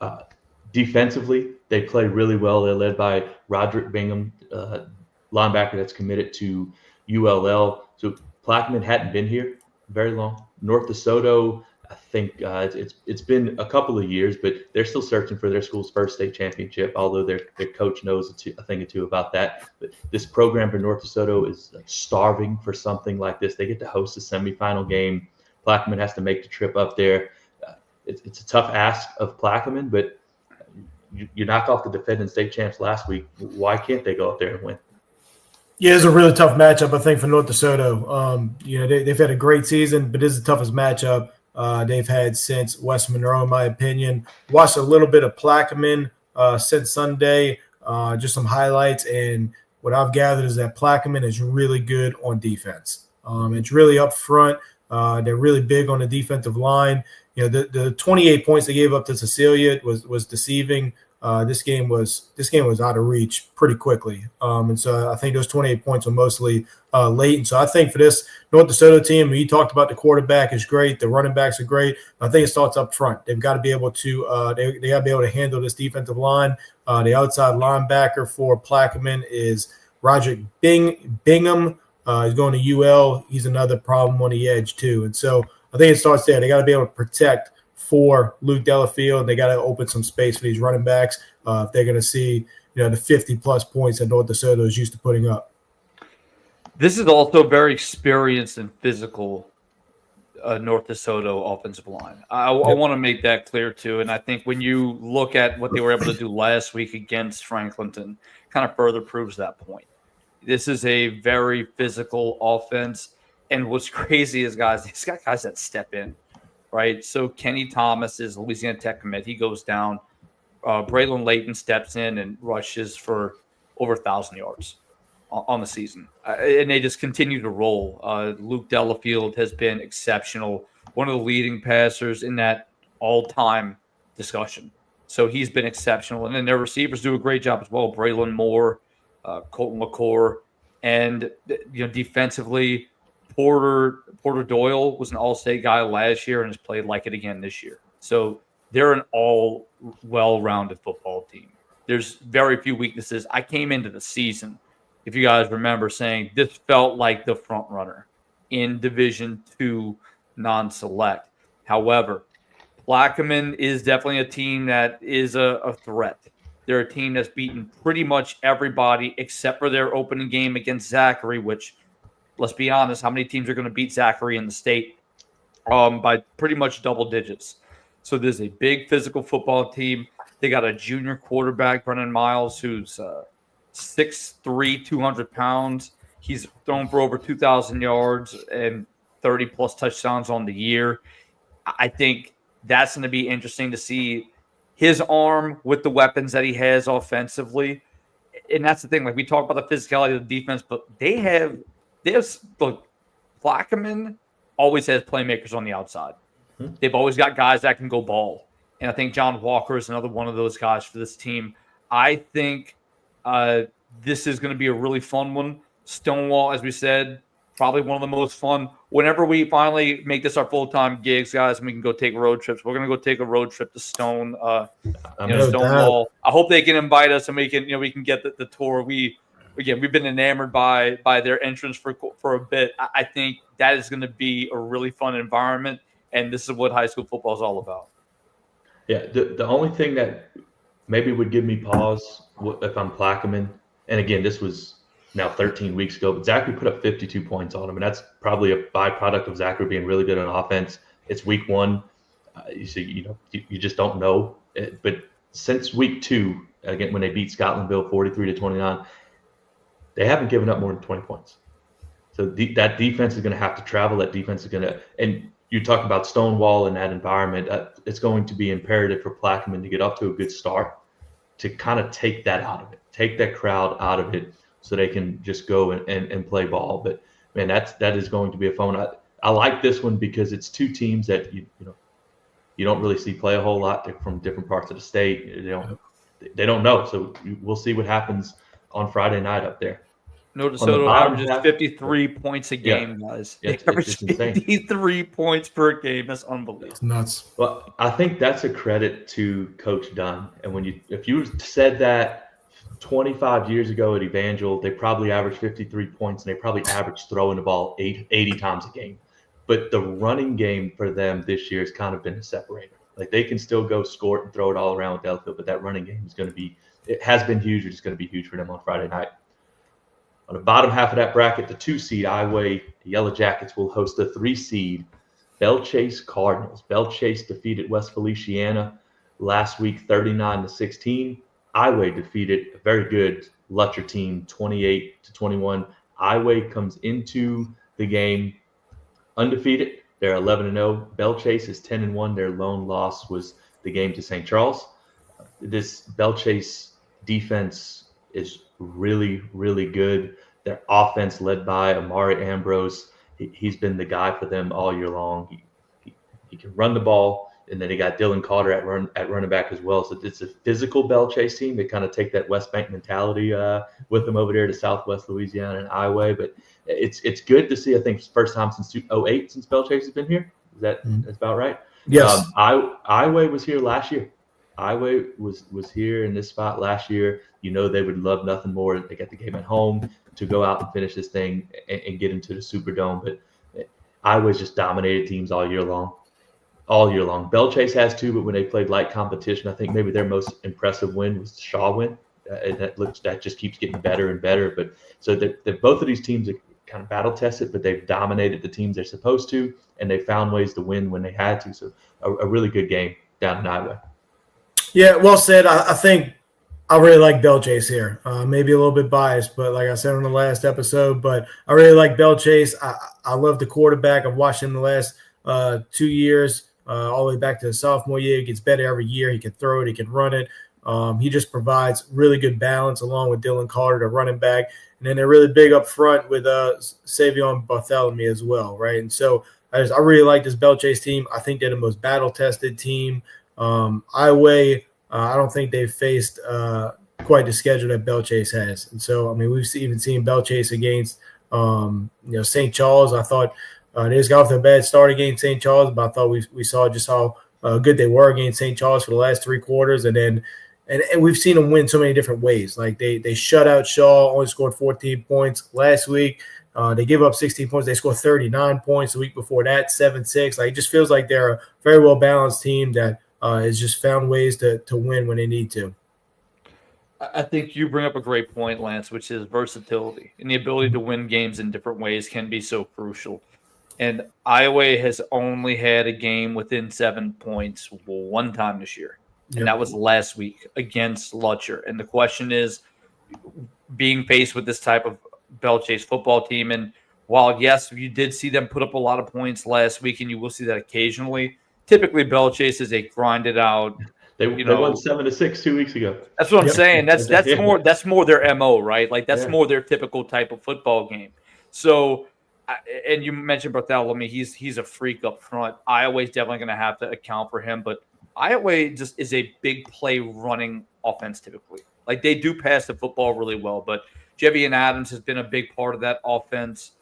defensively, they play really well. They're led by Roderick Bingham, linebacker that's committed to ULL. So Plaquemine hadn't been here very long. North DeSoto, I think it's been a couple of years, but they're still searching for their school's first state championship, although their coach knows a thing or two about that. But this program for North DeSoto is like starving for something like this. They get to host a semifinal game. Plaquemine has to make the trip up there. It's a tough ask of Plaquemine, but you knocked off the defending state champs last week. Why can't they go up there and win? Yeah, it's a really tough matchup, I think, for North DeSoto. They've had a great season, but this is the toughest matchup they've had since West Monroe, in my opinion. Watched a little bit of Plaquemine since Sunday, just some highlights, and what I've gathered is that Plaquemine is really good on defense. It's really up front. They're really big on the defensive line. The 28 points they gave up to Cecilia was deceiving. This game was out of reach pretty quickly, and so I think those 28 points were mostly late. And so I think for this North DeSoto team, you talked about the quarterback is great, the running backs are great. I think it starts up front. They've got to be able to they got to be able to handle this defensive line. The outside linebacker for Plaquemine is Roderick Bingham. He's going to UL. He's another problem on the edge too, and so I think it starts there. They got to be able to protect for Luke Delafield. They got to open some space for these running backs if they're going to see the 50-plus points that North DeSoto is used to putting up. This is also very experienced and physical North DeSoto offensive line. I want to make that clear too. And I think when you look at what they were able to do last week against Franklinton, kind of further proves that point. This is a very physical offense. And what's crazy is, guys, he's got guys that step in, right? So Kenny Thomas is Louisiana Tech commit. He goes down. Braylon Layton steps in and rushes for over 1,000 yards on the season. And they just continue to roll. Luke Delafield has been exceptional, one of the leading passers in that all-time discussion. So he's been exceptional. And then their receivers do a great job as well. Braylon Moore, Colton McCord. And, defensively, Porter Doyle was an all-state guy last year and has played like it again this year. So they're an all well-rounded football team. There's very few weaknesses. I came into the season, if you guys remember, saying this felt like the front runner in Division II non-select. However, Plaquemine is definitely a team that is a threat. They're a team that's beaten pretty much everybody except for their opening game against Zachary, which, let's be honest, how many teams are going to beat Zachary in the state by pretty much double digits? So there's a big physical football team. They got a junior quarterback, Brennan Miles, who's 6'3", 200 pounds. He's thrown for over 2,000 yards and 30-plus touchdowns on the year. I think that's going to be interesting to see his arm with the weapons that he has offensively. And that's the thing. Like, we talk about the physicality of the defense, but look, Plaquemine always has playmakers on the outside. They've always got guys that can go ball. And I think John Walker is another one of those guys for this team. I think this is going to be a really fun one. Stonewall, as we said, probably one of the most fun. Whenever we finally make this our full-time gigs, guys, and we can go take road trips, we're going to go take a road trip to Stonewall. I hope they can invite us and we can get the tour. We've been enamored by their entrance for a bit. I think that is going to be a really fun environment, and this is what high school football is all about. Yeah, the only thing that maybe would give me pause if I'm Plaquemine, and again, this was now 13 weeks ago, but Zachary put up 52 points on him, and that's probably a byproduct of Zachary being really good on offense. It's week one. You just don't know. But since week two, again, when they beat Scotlandville 43-29, they haven't given up more than 20 points. So that defense is going to have to travel. That defense is going to – and you talk about Stonewall in that environment. It's going to be imperative for Plaquemine to get up to a good start, to kind of take that out of it, take that crowd out of it, so they can just go and play ball. But man, that is going to be a fun. I like this one because it's two teams that you don't really see play a whole lot. They're from different parts of the state. They don't know. So we'll see what happens on Friday night up there. No, On the DeSoto bottom averages half- 53 points a game, guys. They It's average insane. 53 points per game. That's unbelievable. It's nuts. Well, I think that's a credit to Coach Dunn. And if you said that 25 years ago at Evangel, they probably averaged 53 points, and they probably averaged throwing the ball 80 times a game. But the running game for them this year has kind of been a separator. Like, they can still go score it and throw it all around with Delfield, but that running game is going to be – it has been huge. It's going to be huge for them on Friday night. On the bottom half of that bracket, the 2 seed, Iowa, the Yellow Jackets, will host the 3 seed, Belle Chase Cardinals. Belle Chase defeated West Feliciana last week 39-16. Iowa defeated a very good Lutcher team 28-21. Iowa comes into the game undefeated. They're 11-0. Belle Chase is 10-1. Their lone loss was the game to St. Charles. This Belle Chase defense is really, really good. Their offense, led by Amari Ambrose, he's been the guy for them all year long. He can run the ball, and then they got Dylan Carter at running back as well. So it's a physical Belle Chase team. They kind of take that West Bank mentality with them over there to Southwest Louisiana and Iowa. But it's good to see. I think it's the first time since 2008 since Belle Chase has been here. That's about right? Yes. Iowa was here last year. Iowa was here in this spot last year. They would love nothing more. They got the game at home to go out and finish this thing and get into the Superdome. But Iowa's just dominated teams all year long. Belle Chase has too, but when they played light competition, I think maybe their most impressive win was the Shaw win. That just keeps getting better and better. But so that both of these teams are kind of battle tested, but they've dominated the teams they're supposed to, and they found ways to win when they had to. So a really good game down in Iowa. Yeah, well said. I think I really like Belle Chase here. Maybe a little bit biased, but like I said on the last episode, but I really like Belle Chase. I love the quarterback. I've watched him the last 2 years, all the way back to the sophomore year. He gets better every year. He can throw it. He can run it. He just provides really good balance along with Dylan Carter, the running back. And then they're really big up front with Savion Bartholomew as well, right? And so I really like this Belle Chase team. I think they're the most battle-tested team. Iowa, I don't think they've faced quite the schedule that Belle Chase has. And so, I mean, we've even seen Belle Chase against, St. Charles. I thought they just got off to a bad start against St. Charles, but I thought we saw just how good they were against St. Charles for the last 3 quarters. And then and we've seen them win so many different ways. Like they shut out Shaw, only scored 14 points last week. They give up 16 points. They scored 39 points the week before that, 7-6. Like, it just feels like they're a very well-balanced team that has just found ways to win when they need to. I think you bring up a great point, Lance, which is versatility, and the ability to win games in different ways can be so crucial. And Iowa has only had a game within 7 points one time this year, and that was last week against Lutcher. And the question is, being faced with this type of Belle Chase football team, and while, yes, you did see them put up a lot of points last week, and you will see that occasionally, typically Belle Chase is a grinded out. They won 7-6 2 weeks ago. That's what I'm saying. That's more their MO, right? Like, that's more their typical type of football game. So, and you mentioned Bartholomew, he's a freak up front. Iowa's definitely going to have to account for him, but Iowa just is a big play running offense typically. Like, they do pass the football really well, but Jevian Adams has been a big part of that offense,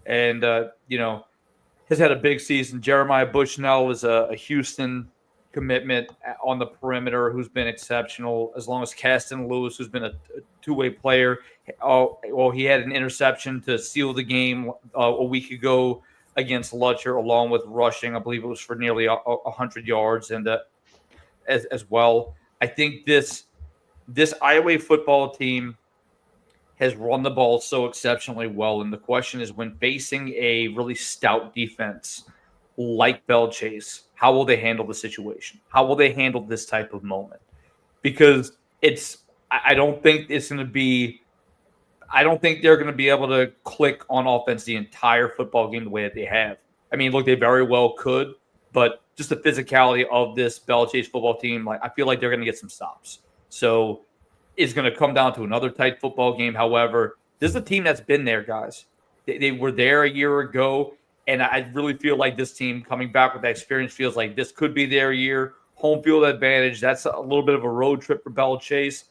and has had a big season. Jeremiah Bushnell is a Houston commitment on the perimeter who's been exceptional, as long as Caston Lewis, who's been a two-way player. He had an interception to seal the game a week ago against Lutcher, along with rushing. I believe it was for nearly 100 yards, and as well. I think this Iowa football team has run the ball so exceptionally well, and the question is, when facing a really stout defense like Belle Chase, how will they handle the situation? How will they handle this type of moment? Because I don't think they're going to be able to click on offense the entire football game the way that they have. I mean, look, they very well could, but just the physicality of this Belichick's football team, like I feel like they're going to get some stops. So it's going to come down to another tight football game. However, this is a team that's been there, guys. They were there a year ago, and I really feel like this team coming back with that experience feels like this could be their year. Home field advantage. That's a little bit of a road trip for Belichick.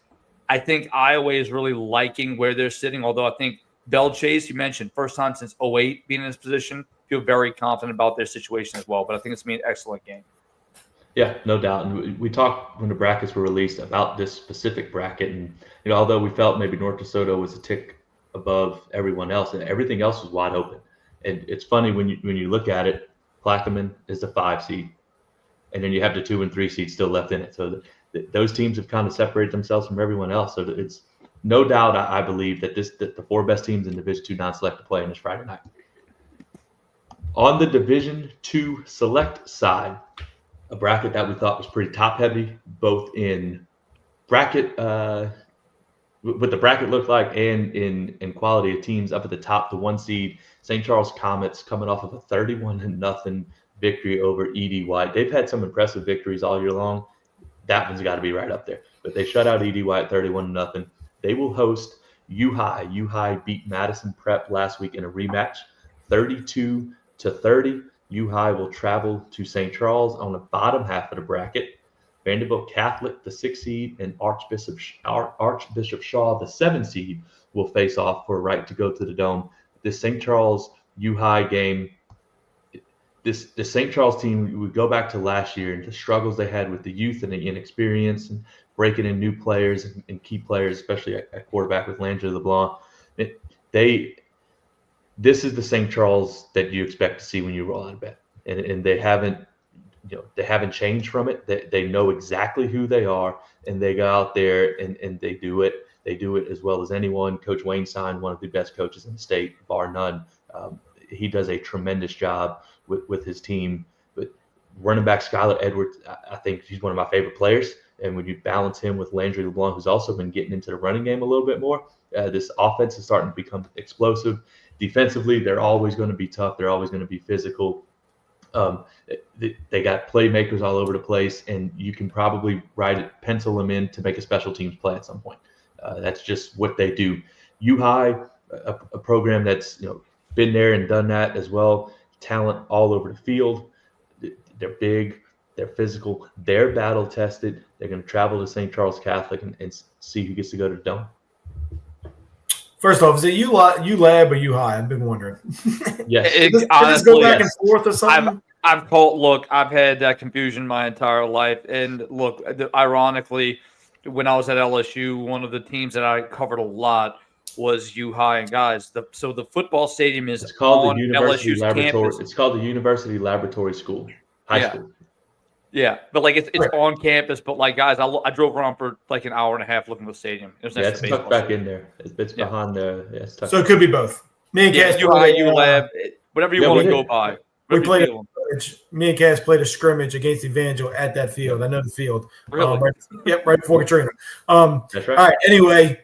I think Iowa is really liking where they're sitting, although I think Belichick, you mentioned, first time since 2008 being in this position, feel very confident about their situation as well. But I think it's going to be an excellent game. Yeah, no doubt. And we talked when the brackets were released about this specific bracket. And, although we felt maybe North Dakota was a tick above everyone else, and everything else was wide open. And it's funny when you look at it, Plaquemine is the 5 seed. And then you have the 2 and 3 seeds still left in it. So those teams have kind of separated themselves from everyone else. So it's no doubt, I believe, that the 4 best teams in Division II non-select to play on this Friday night. On the Division II select side, a bracket that we thought was pretty top-heavy, both in bracket, what the bracket looked like, and in quality of teams. Up at the top, the 1 seed, St. Charles Comets, coming off of a 31-0 victory over E.D. White. They've had some impressive victories all year long. That one's got to be right up there. But they shut out E.D. White 31-0. They will host U-High. U-High beat Madison Prep last week in a rematch, 32-30. U-High will travel to St. Charles on the bottom half of the bracket. Vanderbilt Catholic, the 6 seed, and Archbishop Shaw, the 7 seed, will face off for a right to go to the Dome. This St. Charles U-High game, this St. Charles team, we go back to last year and the struggles they had with the youth and the inexperience and breaking in new players and key players, especially at quarterback with Landry LeBlanc. This is the St. Charles that you expect to see when you roll out of bed, and they haven't changed from it. They know exactly who they are, and they go out there and they do it. They do it as well as anyone. Coach Wayne Stein, one of the best coaches in the state, bar none. He does a tremendous job with his team. But running back Skylar Edwards, I think he's one of my favorite players. And when you balance him with Landry LeBlanc, who's also been getting into the running game a little bit more, this offense is starting to become explosive. Defensively, they're always going to be tough. They're always going to be physical. They got playmakers all over the place, and you can probably pencil them in to make a special teams play at some point. That's just what they do. U-High, a program that's been there and done that as well. Talent all over the field. They're big. They're physical. They're battle tested. They're going to travel to St. Charles Catholic and see who gets to go to the Dome. First off, is it U-Lab or U-High? I've been wondering. Yes. Does this go back and forth or something? I've had that confusion my entire life. And look, ironically, when I was at LSU, one of the teams that I covered a lot was U-High. And guys, so the football stadium is on LSU's campus. It's called the University Laboratory School, high school. Yeah, but it's on campus. But guys, I drove around for an hour and a half looking at the stadium. It was it's tucked back in there. It's behind the. Yeah, it's tucked. So it could be both. Me and Cass U-High, U-Lab, whatever you want to go by. We played. Me and Cass played a scrimmage against Evangel at that field. I know the field. Really? Right before Katrina. That's right. All right. Anyway,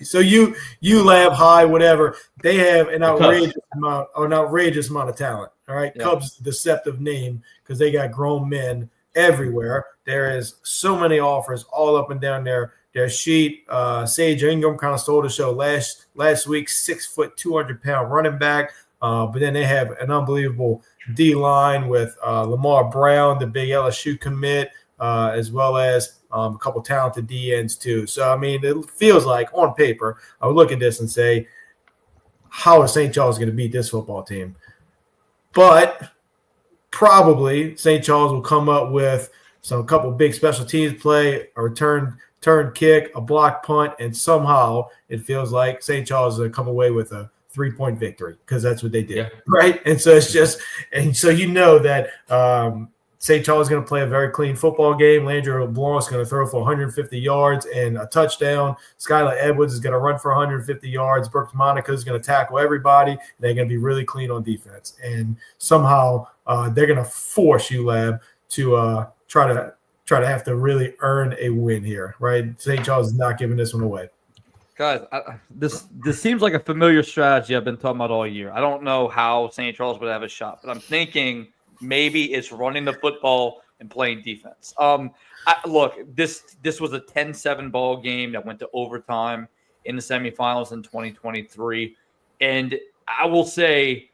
so U-Lab, High, whatever, they have an outrageous amount of talent. All right. Yeah. Cubs, deceptive name because they got grown men everywhere. There is so many offers all up and down their sheet. Sage Ingram kind of stole the show last week. 6 foot, 200-pound running back. But then they have an unbelievable D line with Lamar Brown, the big LSU commit, as well as a couple talented D ends too. So I mean, it feels like on paper, I would look at this and say, how is St. Charles going to beat this football team? But probably St. Charles will come up with a couple big special teams play, a return kick, a block punt, and somehow it feels like St. Charles is going to come away with a 3-point victory because that's what they did, right? And so it's just – and so that St. Charles is going to play a very clean football game. Landry LeBlanc is going to throw for 150 yards and a touchdown. Skylar Edwards is going to run for 150 yards. Brooks Monica is going to tackle everybody. They're going to be really clean on defense. And somehow they're going to force ULab to try to have to really earn a win here, right? St. Charles is not giving this one away. Guys, this seems like a familiar strategy I've been talking about all year. I don't know how St. Charles would have a shot, but I'm thinking maybe it's running the football and playing defense. Look, this was a 10-7 ball game that went to overtime in the semifinals in 2023, and I will say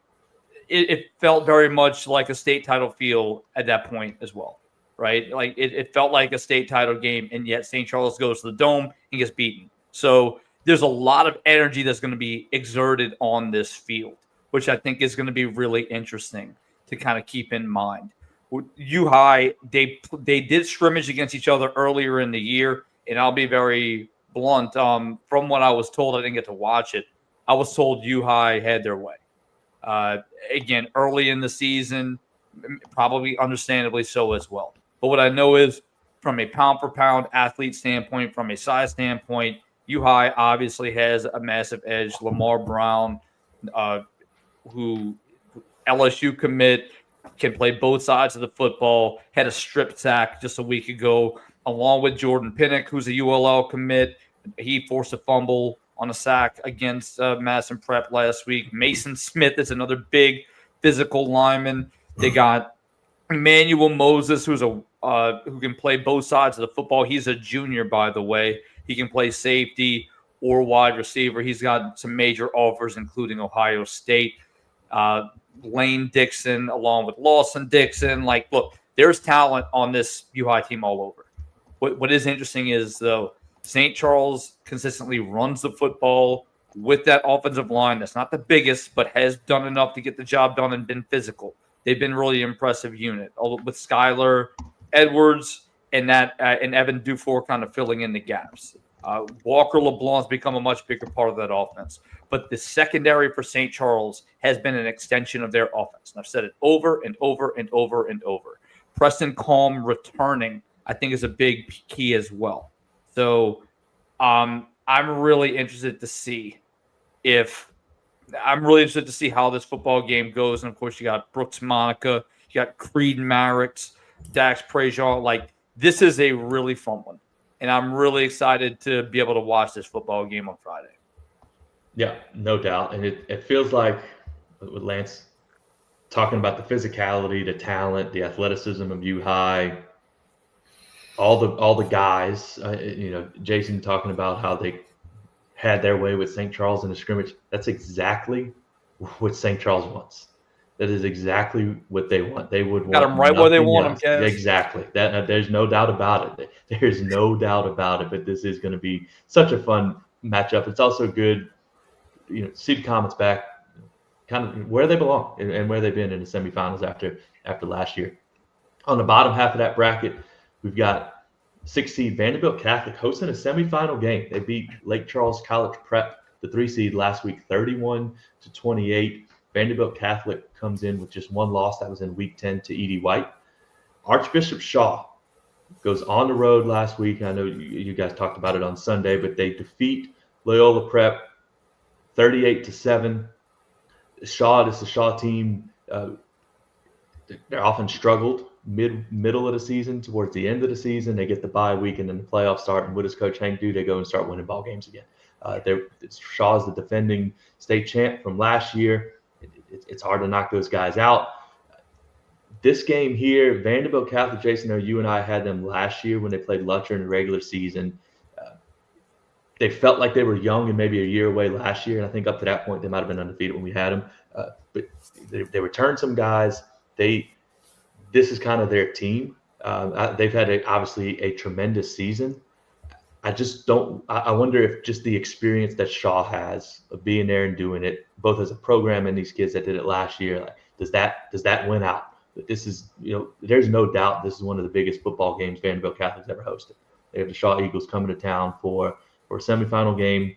it felt very much like a state title feel at that point as well, right? Like it felt like a state title game, and yet St. Charles goes to the Dome and gets beaten. So there's a lot of energy that's going to be exerted on this field, which I think is going to be really interesting to kind of keep in mind. U-High, they did scrimmage against each other earlier in the year, and I'll be very blunt. From what I was told, I didn't get to watch it. I was told U-High had their way. Again, early in the season, probably understandably so as well. But what I know is from a pound-for-pound athlete standpoint, from a size standpoint, U-High obviously has a massive edge. Lamar Brown, who LSU commit, can play both sides of the football, had a strip sack just a week ago, along with Jordan Pinnock, who's a ULL commit. He forced a fumble on a sack against Madison Prep last week. Mason Smith is another big physical lineman. They got Emmanuel Moses, who's who can play both sides of the football. He's a junior, by the way. He can play safety or wide receiver. He's got some major offers, including Ohio State. Lane Dixon, along with Lawson Dixon. Like, look, there's talent on this U-High team all over. What is interesting is, though, St. Charles consistently runs the football with that offensive line that's not the biggest, but has done enough to get the job done and been physical. They've been really impressive unit with Skylar Edwards and Evan Dufour kind of filling in the gaps. Walker LeBlanc's become a much bigger part of that offense. But the secondary for St. Charles has been an extension of their offense. And I've said it over and over and over and over. Preston Calm returning, I think, is a big key as well. So I'm really interested to see how this football game goes. And, of course, you got Brooks Monica. You got Creed Marix, Dax Prejean. Like, this is a really fun one. And I'm really excited to be able to watch this football game on Friday. Yeah, no doubt. And it feels like, with Lance talking about the physicality, the talent, the athleticism of U-High, all the guys, Jason talking about how they had their way with St. Charles in the scrimmage. That's exactly what St. Charles wants. That is exactly what they want. They would got want them right where they want them, Cass. Exactly. There's no doubt about it. There's no doubt about it. But this is going to be such a fun matchup. It's also good, see the Comets back, kind of where they belong and where they've been in the semifinals after last year. On the bottom half of that bracket, we've got 6 seed Vanderbilt Catholic hosting a semifinal game. They beat Lake Charles College Prep, the 3 seed, last week, 31-28. Vanderbilt Catholic comes in with just one loss. That was in week 10 to Edie White. Archbishop Shaw goes on the road last week. I know you guys talked about it on Sunday, but they defeat Loyola Prep 38-7. Shaw is the Shaw team. They're often struggled middle of the season towards the end of the season. They get the bye week and then the playoffs start. And what does Coach Hank do? They go and start winning ball games again. Shaw is the defending state champ from last year. It's hard to knock those guys out. This game here, Vanderbilt Catholic, Jason, you and I had them last year when they played Lutcher in the regular season. They felt like they were young and maybe a year away last year. And I think up to that point, they might have been undefeated when we had them. But they returned some guys. This is kind of their team. They've had obviously a tremendous season. I wonder if just the experience that Shaw has of being there and doing it, both as a program and these kids that did it last year, like, does that win out? But this is, there's no doubt this is one of the biggest football games Vanderbilt Catholic's ever hosted. They have the Shaw Eagles coming to town for a semifinal game.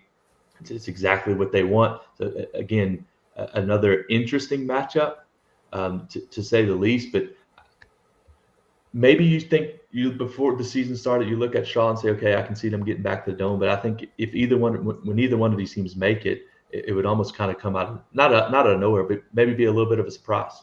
It's exactly what they want. So again, another interesting matchup, to say the least. But maybe you think before the season started, you look at Shaw and say, okay, I can see them getting back to the Dome. But I think if when either one of these teams make it, it would almost kind of come out of not out of nowhere, but maybe be a little bit of a surprise.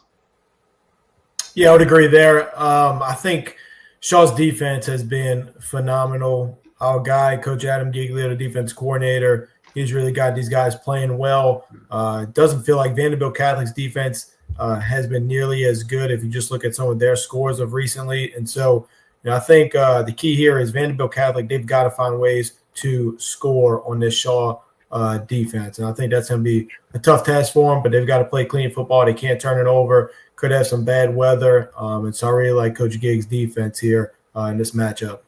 Yeah, I would agree there. I think Shaw's defense has been phenomenal. Our guy, Coach Adam Giglio, the defense coordinator, He's really got these guys playing well. It doesn't feel like Vanderbilt Catholic's defense has been nearly as good if you just look at some of their scores of recently. And so, I think the key here is Vanderbilt Catholic. They've got to find ways to score on this Shaw defense. And I think that's going to be a tough task for them, but they've got to play clean football. They can't turn it over. Could have some bad weather. And so I really like Coach Giggs' defense here in this matchup.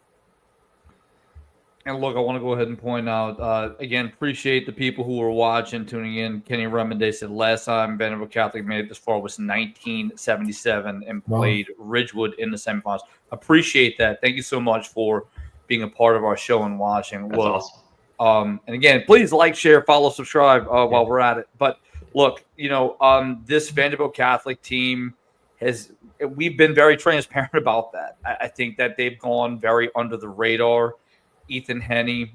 And look, I want to go ahead and point out, again, appreciate the people who were watching, tuning in. Kenny Remende said last time Vanderbilt Catholic made it this far was 1977 and played Ridgewood in the semifinals. Appreciate that. Thank you so much for being a part of our show and watching. That's awesome. And again, please like, share, follow, subscribe while we're at it. But look, this Vanderbilt Catholic team we've been very transparent about that. I think that they've gone very under the radar. Ethan Henney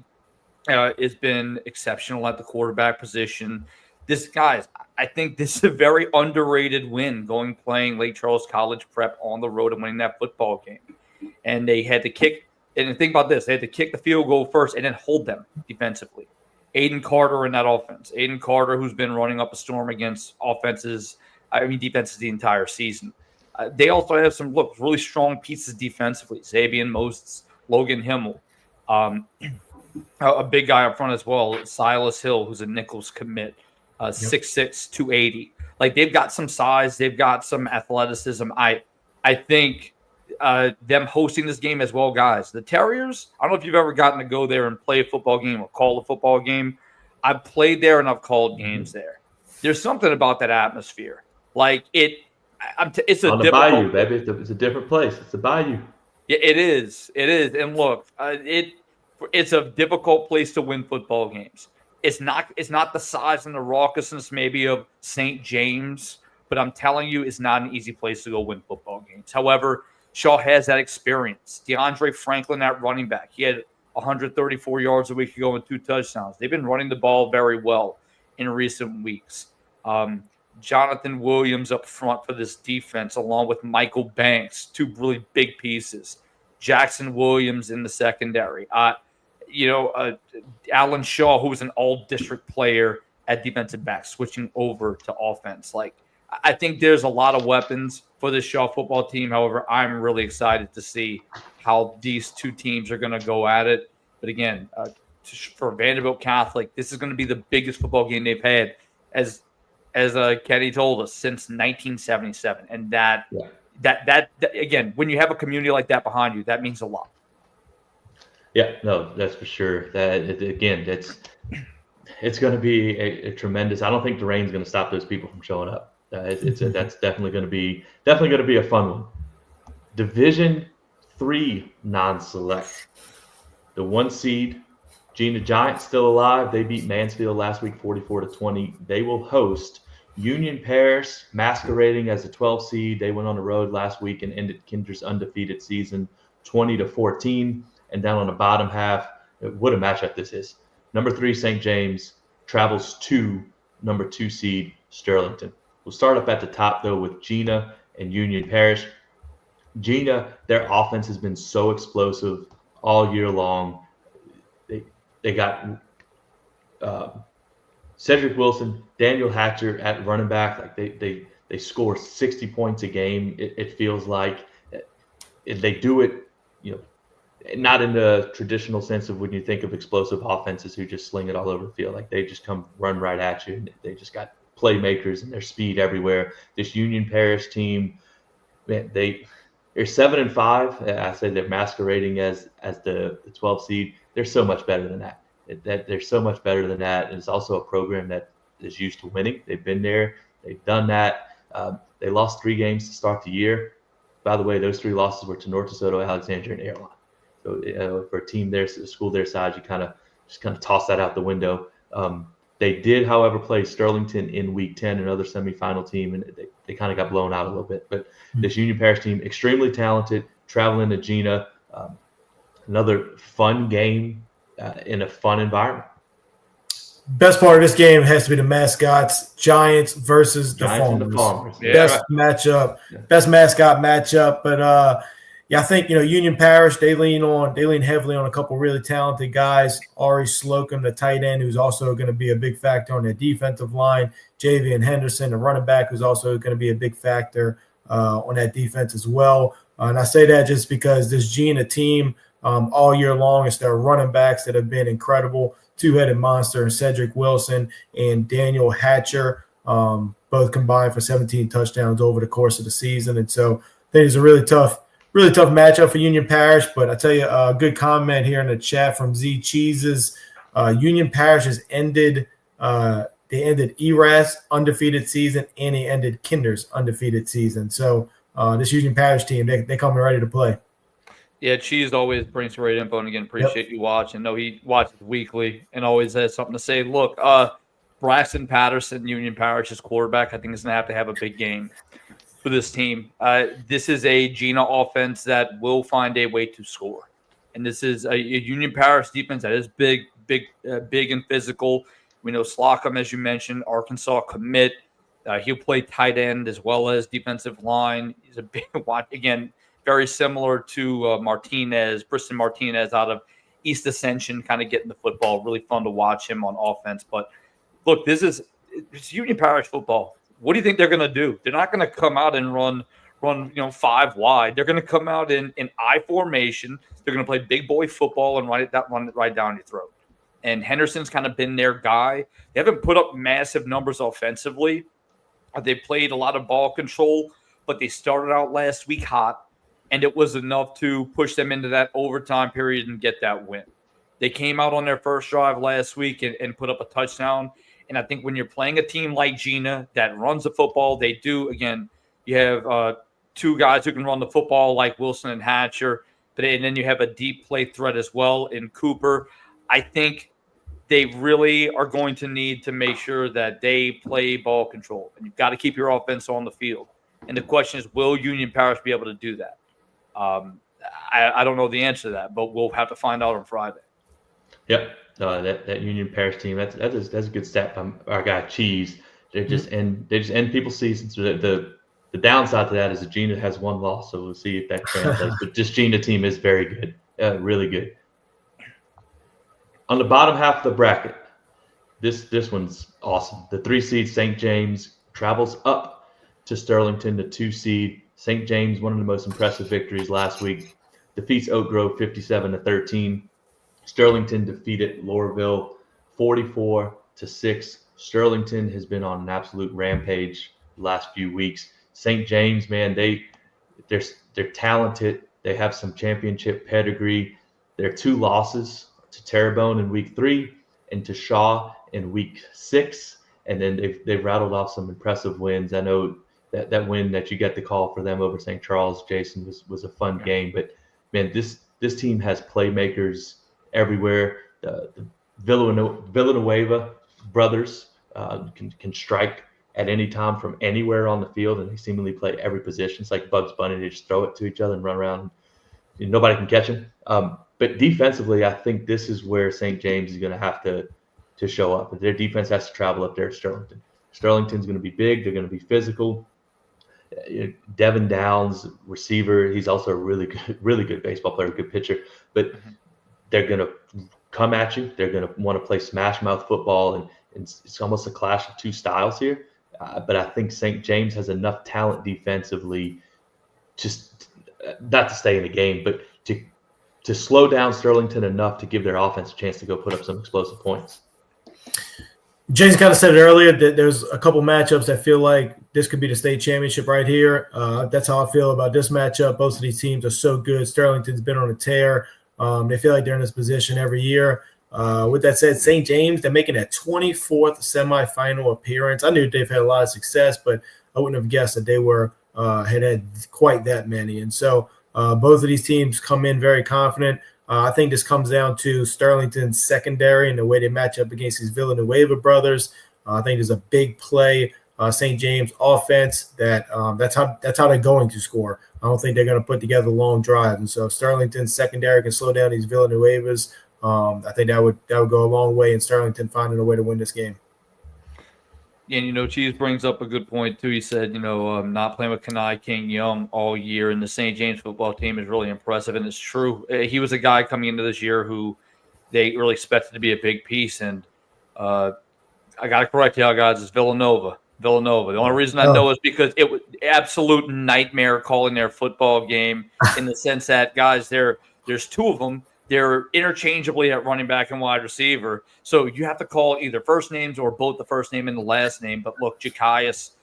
has been exceptional at the quarterback position. I think this is a very underrated win playing Lake Charles College Prep on the road and winning that football game. And they had to kick, and think about this, they had to kick the field goal first and then hold them defensively. Aiden Carter in that offense. Aiden Carter, who's been running up a storm against defenses the entire season. They also have some really strong pieces defensively. Xavier Moses, Logan Himmel. A big guy up front as well, Silas Hill, who's a Nichols commit, 6'6", 280. Like, they've got some size, they've got some athleticism. I think them hosting this game as well, guys. The Terriers, I don't know if you've ever gotten to go there and play a football game or call a football game. I've played there and I've called games there. There's something about that atmosphere. Like, it's a on the bayou, baby. It's a different place. It's the bayou. Yeah, it is. And look, it's a difficult place to win football games. It's not the size and the raucousness maybe of St. James, but I'm telling you, it's not an easy place to go win football games. However, Shaw has that experience. DeAndre Franklin, that running back, he had 134 yards a week ago and 2 touchdowns. They've been running the ball very well in recent weeks. Jonathan Williams up front for this defense, along with Michael Banks, 2 really big pieces. Jackson Williams in the secondary. Alan Shaw, who was an all-district player at defensive back, switching over to offense. Like, I think there's a lot of weapons for this Shaw football team. However, I'm really excited to see how these 2 teams are going to go at it. But again, for Vanderbilt Catholic, this is going to be the biggest football game they've had, as Kenny told us, since 1977. And that again, when you have a community like that behind you, that means a lot. Yeah, no, that's for sure. It's going to be a tremendous. I don't think the rain's going to stop those people from showing up. That's definitely going to be a fun one. Division 3 non-select. The 1 seed, Gina Giants, still alive. They beat Mansfield last week, 44-20. They will host Union Parish, masquerading as a 12 seed. They went on the road last week and ended Kinder's undefeated season, 20-14. And down on the bottom half, what a matchup this is. Number 3, St. James, travels to number 2 seed, Sterlington. We'll start up at the top, though, with Gina and Union Parish. Gina, their offense has been so explosive all year long. They got Cedric Wilson, Daniel Hatcher at running back. Like they score 60 points a game. It feels like they do it, not in the traditional sense of when you think of explosive offenses who just sling it all over the field. Like, they just come run right at you. And they just got playmakers and their speed everywhere. This Union Parish team, man, they're 7-5. I said they're masquerading as the 12 seed. They're so much better than that. They're so much better than that. And it's also a program that is used to winning. They've been there. They've done that. They lost 3 games to start the year. By the way, those 3 losses were to North DeSoto, Alexandria, and Airline. So for a team a school their size, you kind of toss that out the window. They did, however, play Sterlington in Week 10, another semifinal team, and they kind of got blown out a little bit. But this Union Parish team, extremely talented, traveling to Gina. Another fun game in a fun environment. Best part of this game has to be the mascots, Giants versus the Giants Farmers. And the Farmers. Yeah, best matchup, best mascot matchup. But Yeah, I think, Union Parish, they lean heavily on a couple really talented guys. Ari Slocum, the tight end, who's also going to be a big factor on their defensive line. Javian Henderson, the running back, who's also going to be a big factor on that defense as well. And I say that just because this Gina team all year long, it's their running backs that have been incredible. Two-headed monster, and Cedric Wilson and Daniel Hatcher, both combined for 17 touchdowns over the course of the season. And so I think it's a really tough matchup for Union Parish. But I tell you, a good comment here in the chat from Z Cheeses. Union Parish has ended they ended ERAS undefeated season, and they ended Kinder's undefeated season. So this Union Parish team, they coming ready to play. Yeah, Cheese always brings great info, and again, appreciate you watching. No, he watches weekly and always has something to say. Look, Braxton Patterson, Union Parish's quarterback, I think is going to have a big game for this team. This is a Gina offense that will find a way to score, and this is a Union Parish defense that is big and physical. We know Slocum, as you mentioned, Arkansas commit. He'll play tight end as well as defensive line. He's a big watch again. Very similar to Briston Martinez out of East Ascension, kind of getting the football. Really fun to watch him on offense. But look, it's Union Parish football. What do you think they're going to do? They're not going to come out and run 5 wide. They're going to come out in I formation. They're going to play big boy football and run it right down your throat. And Henderson's kind of been their guy. They haven't put up massive numbers offensively. They played a lot of ball control, but they started out last week hot. And it was enough to push them into that overtime period and get that win. They came out on their first drive last week and put up a touchdown. And I think when you're playing a team like Gina that runs the football, they do. Again, you have 2 guys who can run the football like Wilson and Hatcher. And then you have a deep play threat as well in Cooper. I think they really are going to need to make sure that they play ball control. And you've got to keep your offense on the field. And the question is, will Union Parish be able to do that? I don't know the answer to that, but we'll have to find out on Friday. Yep, that Union Parish team, that's a good stat from our guy Cheese. They just end people's seasons. The downside to that is that Gina has 1 loss, so we'll see if that translates. But this Gina team is very good, really good. On the bottom half of the bracket, this one's awesome. The 3 seed St. James travels up to Sterlington, the 2 seed. St. James, one of the most impressive victories last week, defeats Oak Grove 57-13. Sterlington defeated Loreauville 44-6. Sterlington has been on an absolute rampage the last few weeks. St. James, man, they're talented. They have some championship pedigree. Their 2 losses to Terrebonne in week 3 and to Shaw in week 6, and then they've rattled off some impressive wins. I know that win that you get the call for them over St. Charles, Jason, was a fun game. But man, this team has playmakers everywhere. The Villanueva brothers can strike at any time from anywhere on the field, and they seemingly play every position. It's like Bugs Bunny; they just throw it to each other and run around. Nobody can catch them. But defensively, I think this is where St. James is going to have to show up. Their defense has to travel up there at Sterlington. Sterlington's going to be big. They're going to be physical. Devin Downs, receiver, he's also a really good baseball player, good pitcher. But they're going to come at you. They're going to want to play smash mouth football, and it's almost a clash of 2 styles here. But I think St. James has enough talent defensively, just not to stay in the game, but to slow down Sterlington enough to give their offense a chance to go put up some explosive points. James kind of said it earlier that there's a couple matchups that feel like this could be the state championship right here. That's how I feel about this matchup. Both of these teams are so good. Sterlington's been on a tear. They feel like they're in this position every year. With that said, St. James, they're making a 24th semifinal appearance. I knew they've had a lot of success, but I wouldn't have guessed that they had quite that many. And so both of these teams come in very confident. I think this comes down to Sterlington's secondary and the way they match up against these Villanueva brothers. I think there's a big play St. James offense that's how they're going to score. I don't think they're going to put together long drives. And so if Sterlington's secondary can slow down these Villanuevas, I think that would go a long way in Sterlington finding a way to win this game. And, Cheese brings up a good point, too. He said, not playing with Kanai King Young all year in the St. James football team is really impressive, and it's true. He was a guy coming into this year who they really expected to be a big piece, and I got to correct y'all guys, it's Villanova. The only reason I know is because it was absolute nightmare calling their football game in the sense that, guys, there's two of them. They're interchangeably at running back and wide receiver. So you have to call either first names or both the first name and the last name. But look, Jakias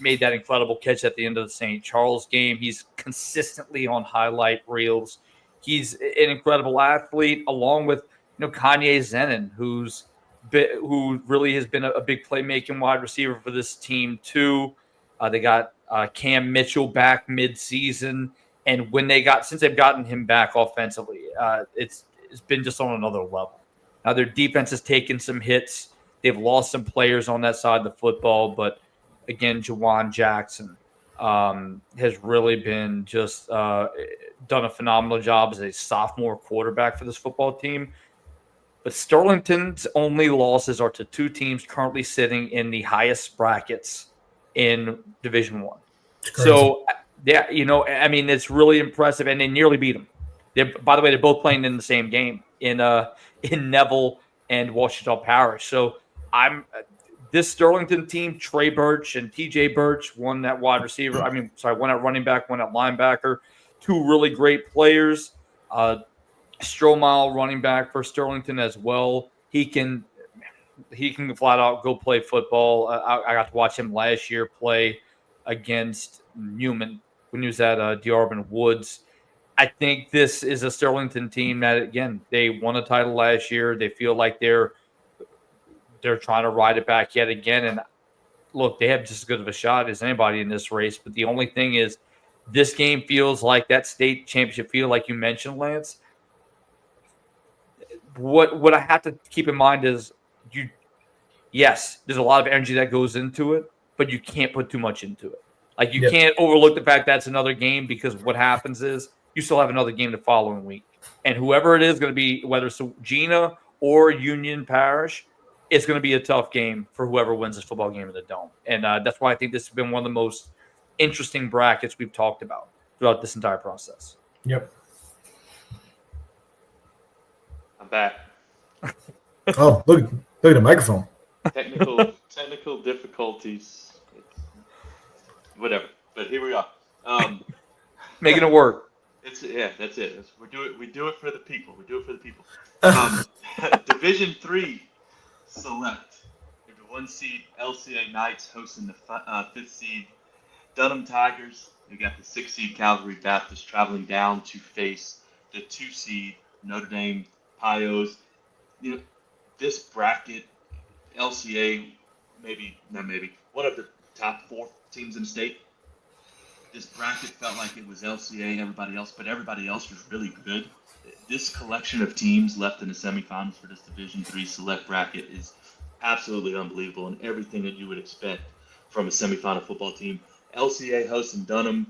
made that incredible catch at the end of the St. Charles game. He's consistently on highlight reels. He's an incredible athlete, along with Kanye Zenon, who really has been a big playmaking wide receiver for this team too. They got Cam Mitchell back mid-season, and since they've gotten him back offensively, it's been just on another level. Now their defense has taken some hits. They've lost some players on that side of the football, but again, Jawan Jackson has really been just done a phenomenal job as a sophomore quarterback for this football team. But Sterlington's only losses are to two teams currently sitting in the highest brackets in Division One. So, yeah, it's really impressive, and they nearly beat them. By the way, they're both playing in the same game in Neville and Washita Parish. So this Sterlington team, Trey Birch and TJ Birch, one at wide receiver. One at running back, one at linebacker. Two really great players. Stromile, running back for Sterlington as well. He can flat out go play football. I got to watch him last year play against Newman when he was at D'Arvin Woods. I think this is a Sterlington team that, again, they won a title last year. They feel like they're trying to ride it back yet again. And look, they have just as good of a shot as anybody in this race. But the only thing is, this game feels like that state championship feel, like you mentioned, Lance. What I have to keep in mind is yes, there's a lot of energy that goes into it, but you can't put too much into it. Like you can't overlook the fact that's another game, because what happens is you still have another game the following week. And whoever it is going to be, whether it's Gina or Union Parish, it's going to be a tough game for whoever wins this football game in the Dome. And that's why I think this has been one of the most interesting brackets we've talked about throughout this entire process. Yep. I'm back. Oh, look at the microphone. Technical difficulties. Whatever. But here we are. Making it work. That's it. We do it for the people. Division 3 select. The 1 seed LCA Knights hosting the 5th seed Dunham Tigers. We got the 6th seed Calvary Baptist traveling down to face the 2 seed Notre Dame Pios. This bracket, LCA, one of the top 4 teams in the state. This bracket felt like it was LCA, everybody else was really good. This collection of teams left in the semifinals for this Division 3 select bracket is absolutely unbelievable, and everything that you would expect from a semifinal football team. LCA hosting Dunham.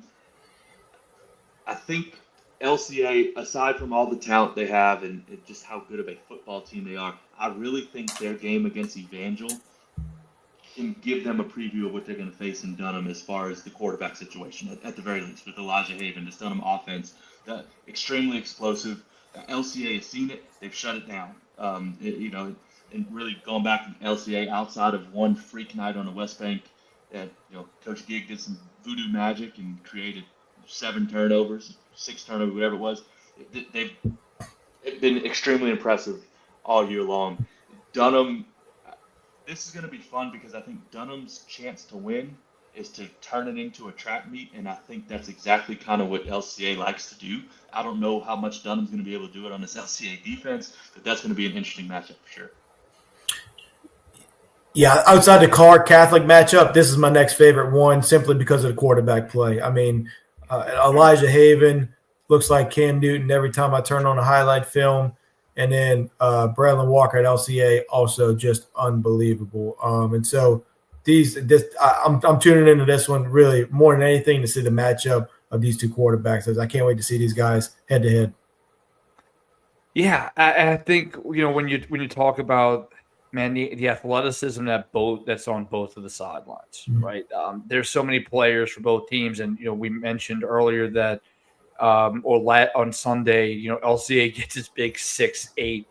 I think LCA, aside from all the talent they have and just how good of a football team they are, I really think their game against Evangel can give them a preview of what they're going to face in Dunham as far as the quarterback situation, at the very least, with Elijah Haven. This Dunham offense, extremely explosive. LCA has seen it. They've shut it down. And really going back to LCA, outside of one freak night on the West Bank, Coach Gig did some voodoo magic and created 7 turnovers, 6 turnovers, whatever it was. They've been extremely impressive all year long. Dunham, this is going to be fun because I think Dunham's chance to win is to turn it into a track meet, and I think that's exactly kind of what LCA likes to do. I don't know how much Dunham's going to be able to do it on this LCA defense, but that's going to be an interesting matchup for sure. Yeah, outside the Card Catholic matchup, this is my next favorite one simply because of the quarterback play. I mean, Elijah Haven looks like Cam Newton every time I turn on a highlight film. And then Braylon Walker at LCA, also just unbelievable. And so I'm tuning into this one really more than anything to see the matchup of these two quarterbacks. As I can't wait to see these guys head to head. Yeah, I think when you talk about man, the athleticism that's on both of the sidelines, Mhm. right? There's so many players for both teams, and we mentioned earlier that on Sunday, LCA gets his big 6'8"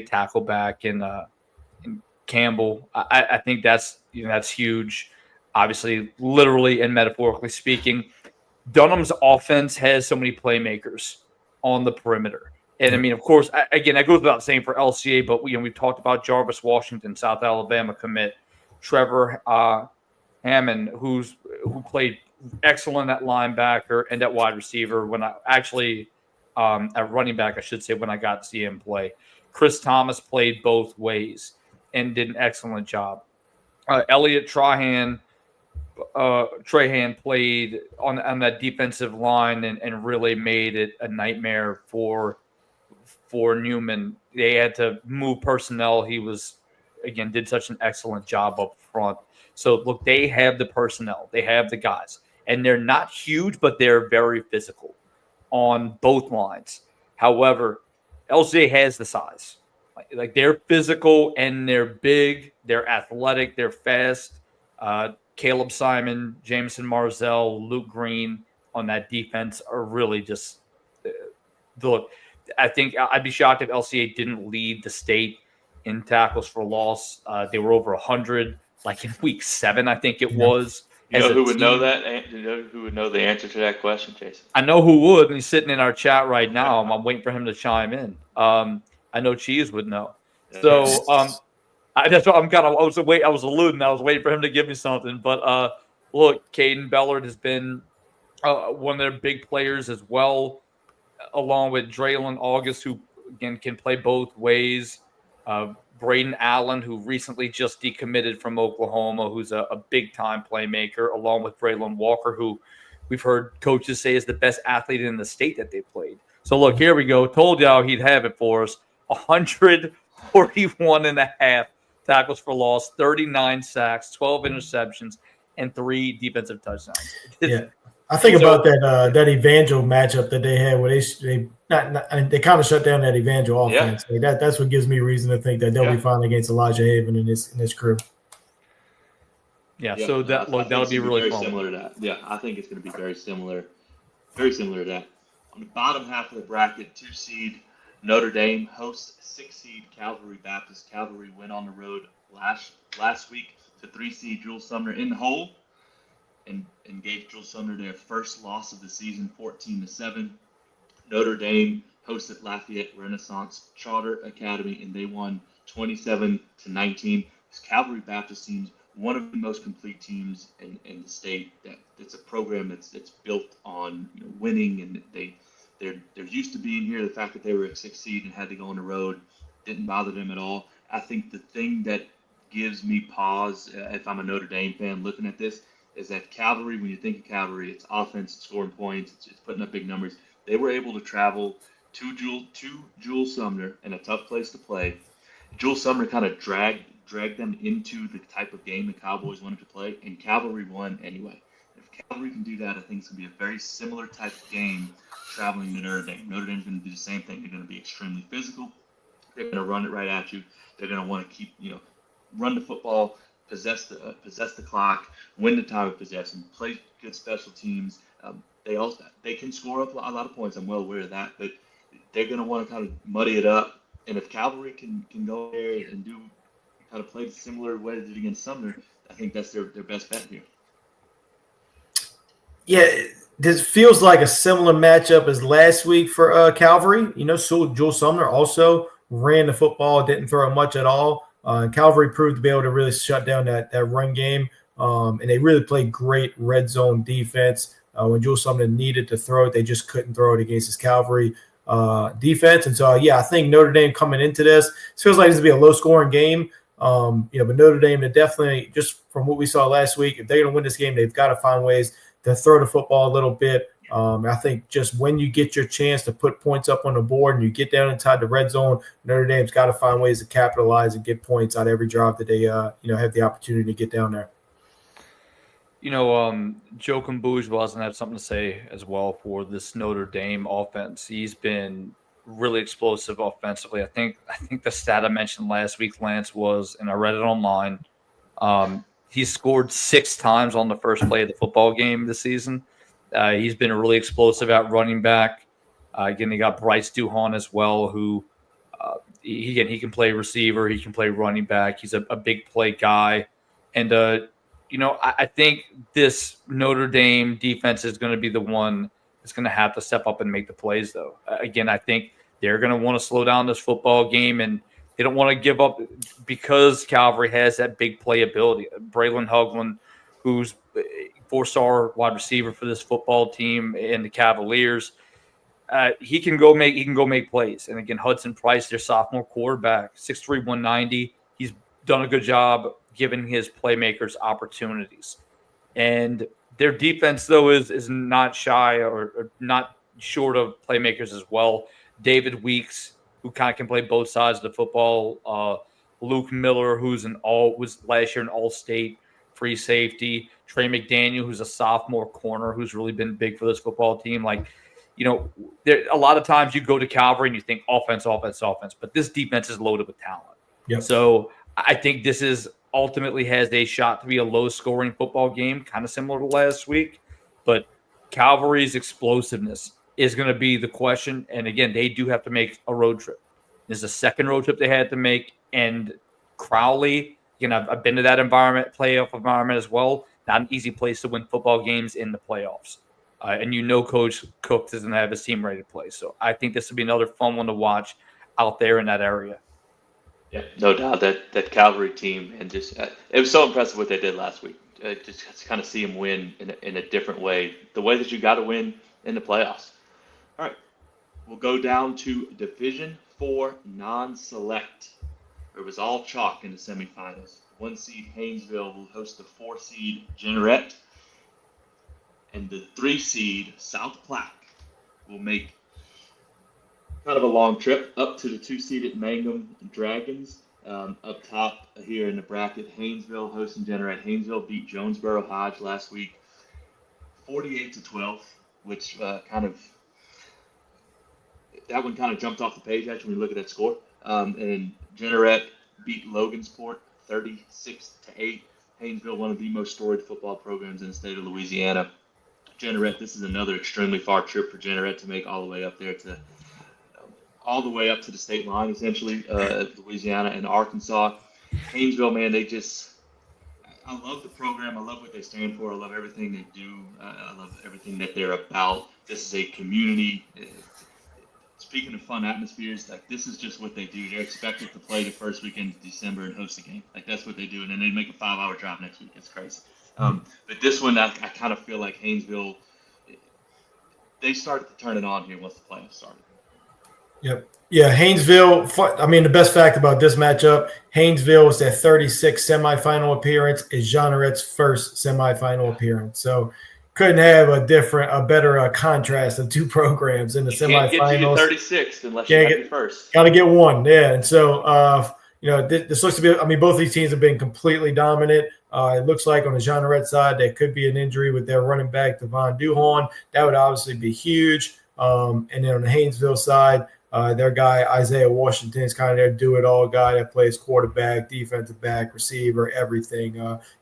tackle back in Campbell. I think that's huge, obviously, literally and metaphorically speaking. Dunham's offense has so many playmakers on the perimeter. And I mean, of course, again, that goes without saying for LCA, but we've talked about Jarvis Washington, South Alabama commit, Trevor Hammond, who played excellent at linebacker and at wide receiver when I actually at running back, I should say, when I got to see him play. Chris Thomas played both ways and did an excellent job. Elliot Trahan played on that defensive line and really made it a nightmare for Newman. They had to move personnel. He did such an excellent job up front. So look, they have the personnel, they have the guys, and they're not huge, but they're very physical on both lines. However, LCA has the size. Like they're physical and they're big, they're athletic, they're fast. Caleb Simon, Jameson Marzell, Luke Green on that defense are really just look. I think I'd be shocked if LCA didn't lead the state in tackles for loss. They were over 100, like in week 7, I think it was. You know as a who would know team. that? You know who would know the answer to that question, Jason? I know who would, and he's sitting in our chat right now. I'm waiting for him to chime in. I know Cheese would know. So that's what I was alluding. I was waiting for him to give me something. But look, Caden Bellard has been one of their big players as well, along with Draylon August, who again can play both ways. Braden Allen, who recently just decommitted from Oklahoma, who's a big-time playmaker, along with Braylon Walker, who we've heard coaches say is the best athlete in the state that they played. So, look, here we go. Told y'all he'd have it for us. 141 and a half tackles for loss, 39 sacks, 12 interceptions, and 3 defensive touchdowns. Yeah. I think about that Evangel matchup that they had where they kind of shut down that Evangel offense. Yeah. Like that's what gives me reason to think that they'll be fine against Elijah Haven in this crew. Yeah, so that would be really fun. Similar to that. Yeah, I think it's going to be very similar to that. On the bottom half of the bracket, 2 seed Notre Dame hosts 6 seed Calvary Baptist. Calvary went on the road last week to 3 seed Jules Sumner in the hole. And gave Jules Sumner their first loss of the season, 14-7. Notre Dame hosted Lafayette Renaissance Charter Academy, and they won 27-19. This Calvary Baptist team's one of the most complete teams in the state. It's a program that's built on winning, and they're used to being here. The fact that they were a 6 seed and had to go on the road didn't bother them at all. I think the thing that gives me pause, if I'm a Notre Dame fan looking at this, is that Calvary, when you think of Calvary, it's offense, it's scoring points, it's putting up big numbers. They were able to travel to Jules Sumner in a tough place to play. Jules Sumner kind of dragged them into the type of game the Cowboys wanted to play, and Calvary won anyway. If Calvary can do that, I think it's going to be a very similar type of game traveling to Notre Dame. Notre Dame's going to do the same thing. They're going to be extremely physical. They're going to run it right at you. They're going to want to keep, run the football, possess the clock, win the time of possession, play good special teams. They can score up a lot of points. I'm well aware of that, but they're going to want to kind of muddy it up. And if Calvary can go there and do kind of play the similar way they did against Sumner, I think that's their best bet here. Yeah, this feels like a similar matchup as last week for Calvary. So Jules Sumner also ran the football, didn't throw much at all. Calvary proved to be able to really shut down that run game, and they really played great red zone defense. When Jules Sumner needed to throw it, they just couldn't throw it against his Calvary defense. And so, I think Notre Dame coming into this, it feels like this will be a low-scoring game. But Notre Dame, they definitely, just from what we saw last week, if they're going to win this game, they've got to find ways to throw the football a little bit. I think just when you get your chance to put points up on the board and you get down inside the red zone, Notre Dame's got to find ways to capitalize and get points out of every drive that they have the opportunity to get down there. Joe Cambourgeois has something to say as well for this Notre Dame offense. He's been really explosive offensively. I think the stat I mentioned last week, Lance, was, and I read it online. He scored 6 times on the first play of the football game this season. He's been really explosive at running back. Again, he got Bryce Duhon as well, who he can play receiver, he can play running back. He's a big play guy, and I think this Notre Dame defense is going to be the one that's going to have to step up and make the plays. Though, again, I think they're going to want to slow down this football game, and they don't want to give up because Calvary has that big play ability. Braylon Hugland, who's a 4-star wide receiver for this football team and the Cavaliers. He can go make plays. And again, Hudson Price, their sophomore quarterback, 6'3", 190. He's done a good job giving his playmakers opportunities. And their defense, though, is not shy or not short of playmakers as well. David Weeks, who kind of can play both sides of the football. Luke Miller, was last year an All-State free safety. Trey McDaniel, who's a sophomore corner, who's really been big for this football team. A lot of times you go to Calvary and you think offense, but this defense is loaded with talent. Yep. So I think this ultimately has a shot to be a low-scoring football game, kind of similar to last week. But Calvary's explosiveness is going to be the question. And again, they do have to make a road trip. This is the second road trip they had to make. And Crowley, I've been to that playoff environment as well. Not an easy place to win football games in the playoffs. And Coach Cook doesn't have his team ready to play. So I think this will be another fun one to watch out there in that area. Yeah, no doubt that Calvary team, and just it was so impressive what they did last week. Just to kind of see them win in a different way, the way that you got to win in the playoffs. All right, we'll go down to Division 4 non-select. It was all chalk in the semifinals. 1 seed Haynesville will host the 4 seed Jeanerette. And the 3 seed South Platte will make kind of a long trip up to the 2-seeded Mangum Dragons. Up top here in the bracket, Haynesville hosting Jeanerette. Haynesville beat Jonesboro Hodge last week 48-12, which that one kind of jumped off the page actually when you look at that score. And Jeanerette beat Logansport 36-8. Haynesville, one of the most storied football programs in the state of Louisiana. Jeanerette, this is another extremely far trip for Jeanerette to make all the way up there to the state line, essentially, Louisiana and Arkansas. Haynesville, man, I love the program. I love what they stand for. I love everything they do. I love everything that they're about. This is a community. Speaking of fun atmospheres, this is just what they do. They're expected to play the first weekend of December and host a game. That's what they do. And then they make a 5-hour drive next week. It's crazy. But this one, I kind of feel like Haynesville, they started to turn it on here once the playoffs started. Yep. Yeah, Haynesville, the best fact about this matchup, Haynesville was their 36th semifinal appearance. Is Jeanerette's first semifinal appearance. So couldn't have a better contrast of two programs in the semifinals. Can't get you 36th unless you have your first. Got to get one, yeah. And so, this looks to be, both these teams have been completely dominant. It looks like on the Jeanerette side, there could be an injury with their running back, Devon Duhon. That would obviously be huge. And then on the Haynesville side, their guy, Isaiah Washington, is kind of their do-it-all guy that plays quarterback, defensive back, receiver, everything.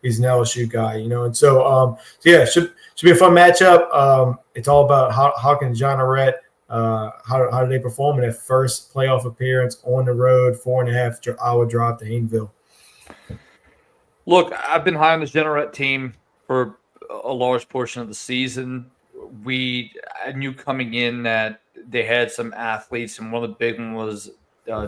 He's an LSU guy, And so, should be a fun matchup. It's all about how can Jeanerette, how do they perform in their first playoff appearance on the road, 4.5-hour drive to Haynesville. Look, I've been high on this Jeanerette team for a large portion of the season. I knew coming in that they had some athletes, and one of the big ones was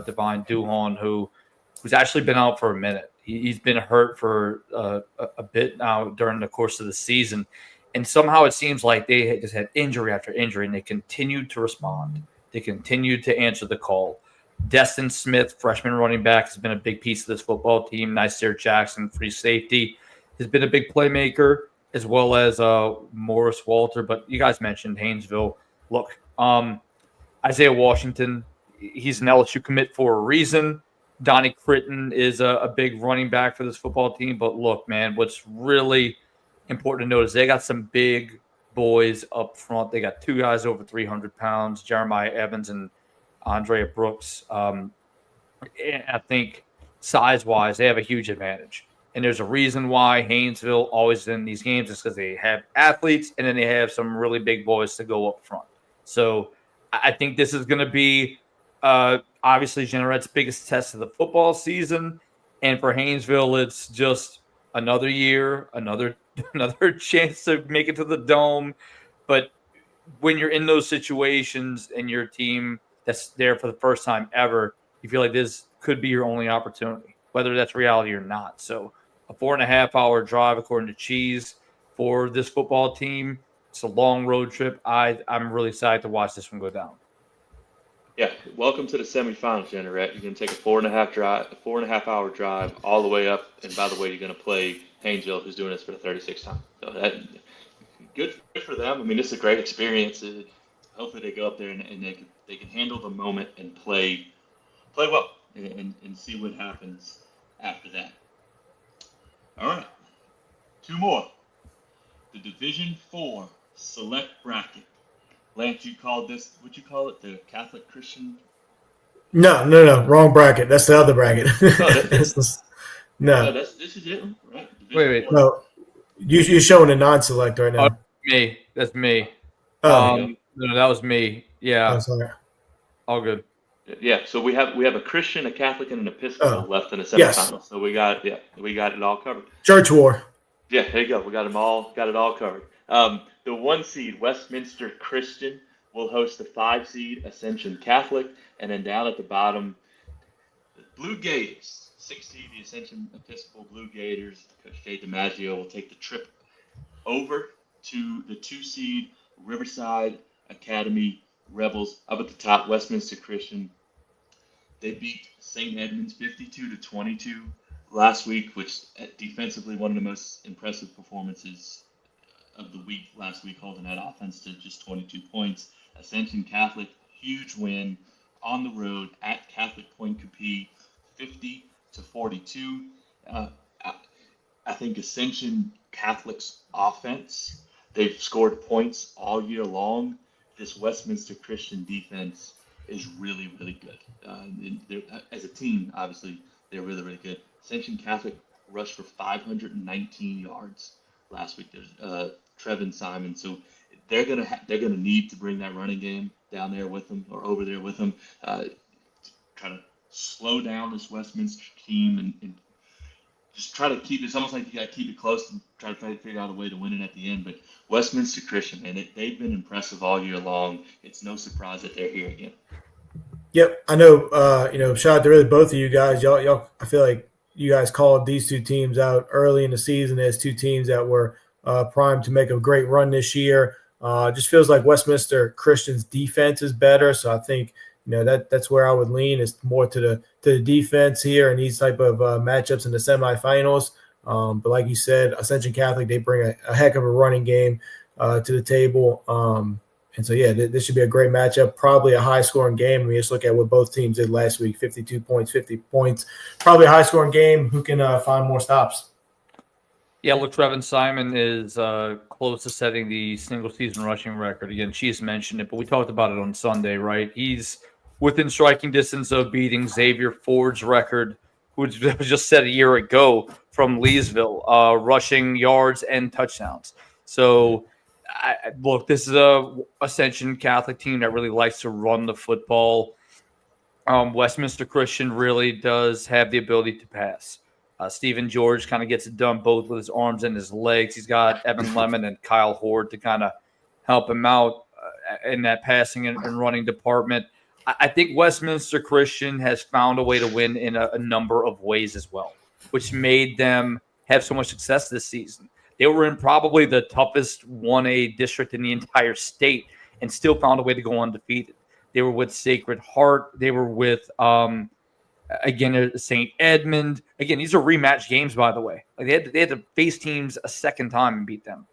Devon Duhon, who's actually been out for a minute. He's been hurt for a bit now during the course of the season, and somehow it seems like they just had injury after injury, and they continued to respond. They continued to answer the call. Destin Smith, freshman running back, has been a big piece of this football team. Nasir Jackson, free safety, has been a big playmaker, as well as Morris Walter. But you guys mentioned Haynesville. Look, Isaiah Washington, he's an LSU commit for a reason. Donnie Critton is a big running back for this football team. But look, man, what's really important to note is they got some big boys up front. They got 2 guys over 300 pounds, Jeremiah Evans and Andrea Brooks. And I think size-wise, they have a huge advantage. And there's a reason why Haynesville always in these games is because they have athletes and then they have some really big boys to go up front. So I think this is going to be obviously Genneret's biggest test of the football season. And for Haynesville, it's just another year, another chance to make it to the Dome. But when you're in those situations and your team that's there for the first time ever, you feel like this could be your only opportunity, whether that's reality or not. So a 4.5-hour drive, according to Cheese, for this football team. It's a long road trip. I'm really excited to watch this one go down. Yeah, welcome to the semifinals, Jenneret. You're going to take a 4.5-hour drive all the way up, and by the way, you're going to play Haynesville, who's doing this for the 36th time. So that good for them. I mean, this is a great experience. Hopefully, they go up there and they can handle the moment and play well and see what happens after that. All right, 2 more. The Division 4 Select Bracket. Lance, you called this, what'd you call it? The Catholic Christian? No. Wrong bracket. That's the other bracket. No. This is it, right? Wait. No. You're showing a non-select right now. Me. That's me. Oh, No, that was me. Yeah. I'm sorry. All good. Yeah, so we have a Christian, a Catholic, and an Episcopal left in the semifinals. Yes. So we got it all covered. Church war. Yeah, there you go. We got it all covered. The 1 seed Westminster Christian will host the 5 seed Ascension Catholic, and then down at the bottom, the Blue Gators, 6 seed the Ascension Episcopal Blue Gators. Coach Jay DiMaggio will take the trip over to the 2 seed Riverside Academy Rebels. Up at the top, Westminster Christian. They beat St. Edmunds 52-22 last week, which defensively one of the most impressive performances of the week last week, holding that offense to just 22 points. Ascension Catholic, huge win on the road at Catholic Point Capee, 50-42. I think Ascension Catholic's offense, they've scored points all year long. This Westminster Christian defense is really, really good. As a team, obviously, they're really, really good. Ascension Catholic rushed for 519 yards last week. There's Trevin Simon, so they're gonna need to bring that running game down there with them or over there with them. Try to slow down this Westminster team and just try to keep it. It's almost like you got to keep it close and try to figure out a way to win it at the end. But Westminster Christian, man, they've been impressive all year long. It's no surprise that they're here again. Yep, I know. Shout out to really both of you guys. Y'all. I feel like you guys called these 2 teams out early in the season as 2 teams that were primed to make a great run this year. Just feels like Westminster Christian's defense is better, so I think that's where I would lean is more to the defense here in these type of matchups in the semifinals. But like you said, Ascension Catholic, they bring a heck of a running game to the table. And so, yeah, this should be a great matchup, probably a high-scoring game. I mean, just look at what both teams did last week, 52 points, 50 points. Probably a high-scoring game. Who can find more stops? Yeah, look, Trevin Simon is close to setting the single-season rushing record. Again, Chiefs mentioned it, but we talked about it on Sunday, right? He's within striking distance of beating Xavier Ford's record, which was just set a year ago from Leesville, rushing yards and touchdowns. So, look, this is a Ascension Catholic team that really likes to run the football. Westminster Christian really does have the ability to pass. Stephen George kind of gets it done both with his arms and his legs. He's got Evan Lemon and Kyle Horde to kind of help him out in that passing and running department. I think Westminster Christian has found a way to win in a number of ways as well, which made them have so much success this season. They were in probably the toughest 1A district in the entire state and still found a way to go undefeated. They were with Sacred Heart. They were with, St. Edmund. Again, these are rematch games, by the way. Like they had to face teams a second time and beat them.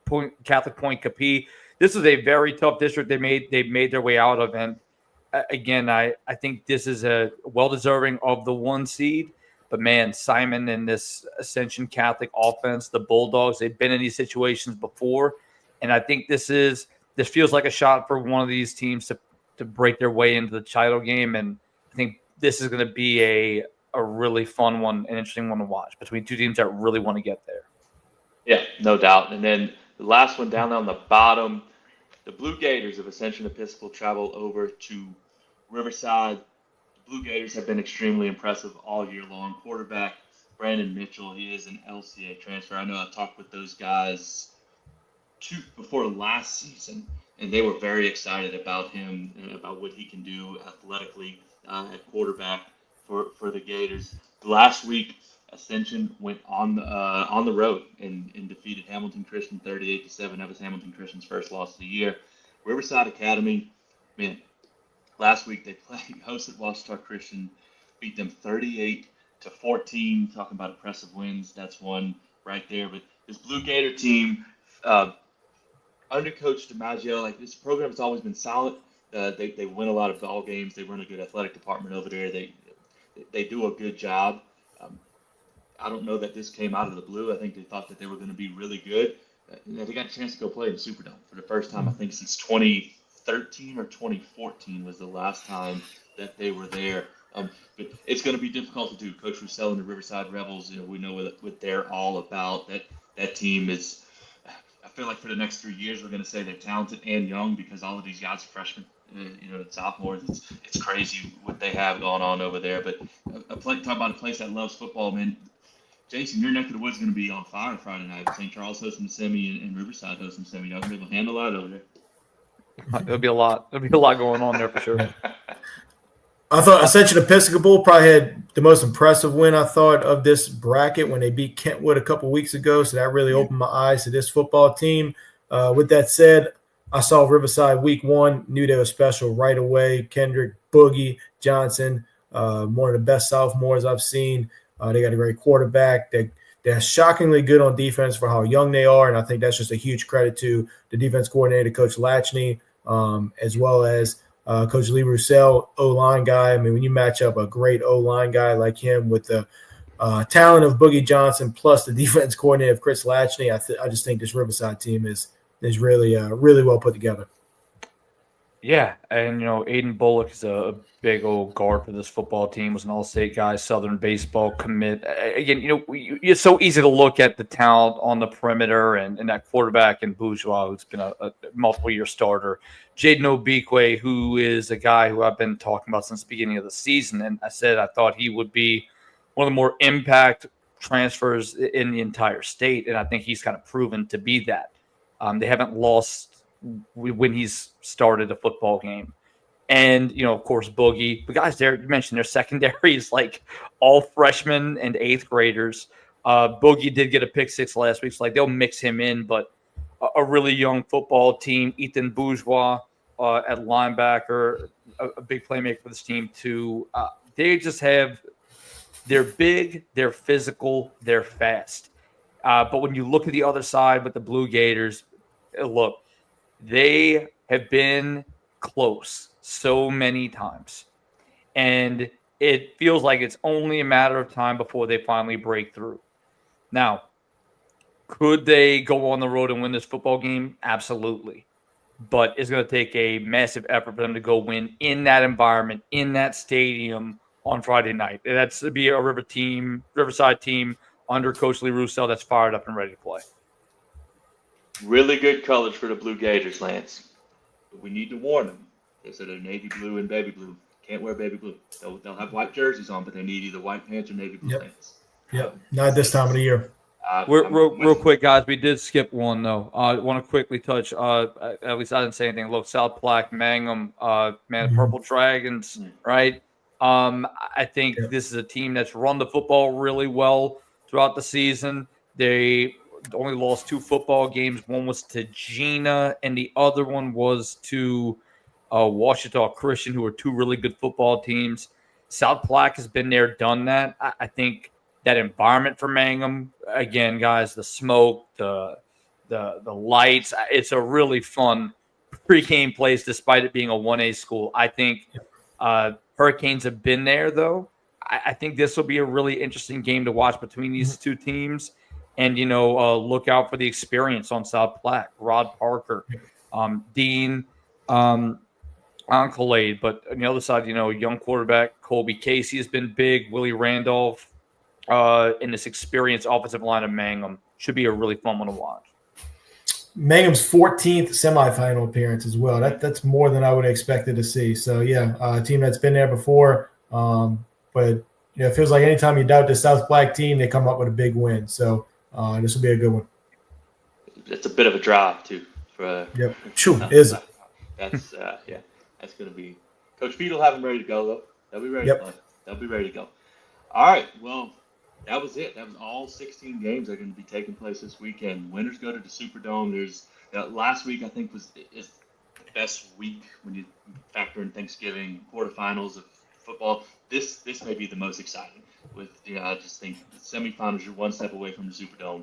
Catholic Point Capee. This is a very tough district they made their way out of. And again, I think this is a well-deserving of the 1 seed. But, man, Simon and this Ascension Catholic offense, the Bulldogs, they've been in these situations before. And I think this feels like a shot for one of these teams to to break their way into the title game. And I think this is going to be a really fun one, an interesting one to watch between two teams that really want to get there. Yeah, no doubt. And then the last one down on the bottom, the Blue Gators of Ascension Episcopal travel over to Riverside. The Blue Gators have been extremely impressive all year long. Quarterback Brandon Mitchell, he is an LCA transfer. I know I talked with those guys before last season, and they were very excited about him and about what he can do athletically at quarterback for the Gators. Last week, Ascension went on the road and defeated Hamilton Christian 38-7. That was Hamilton Christian's first loss of the year. Riverside Academy, man, last week they hosted Washita Christian, beat them 38-14. Talking about impressive wins, that's one right there. But this Blue Gator team, under Coach DiMaggio, like this program has always been solid. They win a lot of ball games. They run a good athletic department over there. They do a good job. I don't know that this came out of the blue. I think they thought that they were going to be really good. They got a chance to go play in the Superdome for the first time, I think, since 2013 or 2014 was the last time that they were there. But it's going to be difficult to do. Coach Roussel and the Riverside Rebels, we know what they're all about. That team is, I feel like for the next 3 years, we're going to say they're talented and young because all of these guys are freshmen, sophomores. It's crazy what they have going on over there. But talk about a place that loves football, man. Jason, your neck of the woods is going to be on fire Friday night. St. Charles hosting the semi and Riverside hosting the semi. Y'all going to be able to handle that over there? There'll be a lot. There'll be a lot going on there for sure. I thought Ascension Episcopal probably had the most impressive win, I thought, of this bracket when they beat Kentwood a couple weeks ago. So that really opened my eyes to this football team. With that said, I saw Riverside week 1, knew they were special right away. Kendrick, Boogie, Johnson, one of the best sophomores I've seen. They got a great quarterback. They're shockingly good on defense for how young they are, and I think that's just a huge credit to the defense coordinator, Coach Latchney, as well as Coach Lee Roussel, O-line guy. I mean, when you match up a great O-line guy like him with the talent of Boogie Johnson plus the defense coordinator of Chris Latchney, I just think this Riverside team is really really well put together. Yeah, and Aiden Bullock is a big old guard for this football team. Was an all-state guy, Southern baseball commit. Again, it's so easy to look at the talent on the perimeter and that quarterback in Bourgeois, who's been a multiple-year starter. Jaden Obikwe, who is a guy who I've been talking about since the beginning of the season, and I said I thought he would be one of the more impact transfers in the entire state, and I think he's kind of proven to be that. They haven't lost when he's started a football game. And, of course, Boogie. The guys there, you mentioned their secondary is like all freshmen and 8th graders. Boogie did get a pick 6 last week, so they'll mix him in. But a really young football team. Ethan Bourgeois at linebacker, a big playmaker for this team too. They just they're big, they're physical, they're fast. But when you look at the other side with the Blue Gators, look, they have been close so many times. And it feels like it's only a matter of time before they finally break through. Now, could they go on the road and win this football game? Absolutely. But it's going to take a massive effort for them to go win in that environment, in that stadium on Friday night. That's to be a Riverside team under Coach Lee Roussel that's fired up and ready to play. Really good colors for the Blue Gators, Lance. But we need to warn them. They said they're navy blue and baby blue. Can't wear baby blue. They'll have white jerseys on, but they need either white pants or navy blue pants. Yep, not this time of the year. Real quick, guys, we did skip one, though. I want to quickly touch, at least I didn't say anything. Look, South Platte, Mangum, Purple Dragons, right? I think this is a team that's run the football really well throughout the season. They only lost 2 football games. One was to Gina, and the other one was to Washita Christian, who are 2 really good football teams. South Platte has been there, done that. I think that environment for Mangum, again, guys, the smoke, the lights, it's a really fun pregame place despite it being a 1A school. I think Hurricanes have been there, though. I think this will be a really interesting game to watch between these 2 teams. And, look out for the experience on South Platte. Rod Parker, Dean on Khalid, but on the other side, young quarterback Colby Casey has been big. Willie Randolph, and this experienced offensive line of Mangum should be a really fun one to watch. Mangum's 14th semifinal appearance as well. That's more than I would have expected to see. So yeah, a team that's been there before, but it feels like anytime you doubt the South Black team, they come up with a big win. So this will be a good one. It's a bit of a drive too. For Yep. True. Is it? That's that's going to be. Coach Pete will have them ready to go though. They'll be ready. Yep. They'll be ready to go. All right. Well, that was it. That was all 16 games that are going to be taking place this weekend. Winners go to the Superdome. There's last week I think is the best week when you factor in Thanksgiving quarterfinals of football. This may be the most exciting. With I just think the semifinals, you're one step away from the Superdome.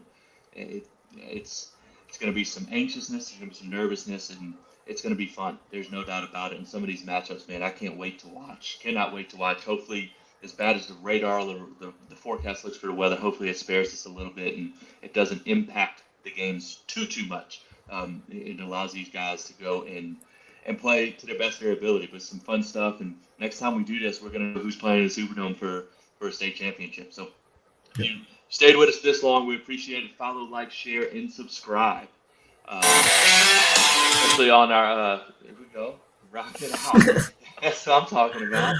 It's going to be some anxiousness. There's going to be some nervousness, and it's going to be fun. There's no doubt about it. And some of these matchups, man, I can't wait to watch. Cannot wait to watch. Hopefully, as bad as the radar, the forecast looks for the weather, hopefully it spares us a little bit and it doesn't impact the games too much. It allows these guys to go and play to their best of their ability. But some fun stuff. And next time we do this, we're going to know who's playing in the Superdome for a state championship. So if you stayed with us this long, we appreciate it. Follow, like, share, and subscribe. Especially on our, here we go, rock it out. That's what I'm talking about.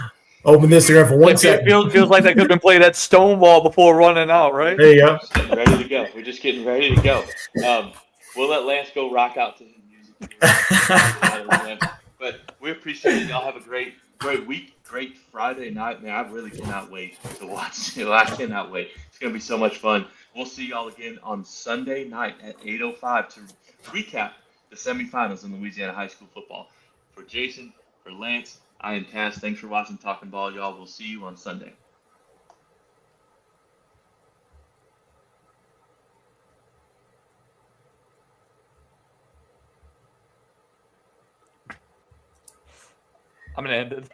Open this Instagram for 1 second. Feels like that could have been played at Stonewall before running out, right? There you go. Getting ready to go. We're just getting ready to go. We'll let Lance go rock out to his music. But we appreciate it. Y'all have a great week, great Friday night. Man, I really cannot wait to watch it. I cannot wait. It's going to be so much fun. We'll see y'all again on Sunday night at 8:05 to recap the semifinals in Louisiana high school football. For Jason, for Lance, I am Taz. Thanks for watching Talking Ball, y'all. We'll see you on Sunday. I'm going to end it.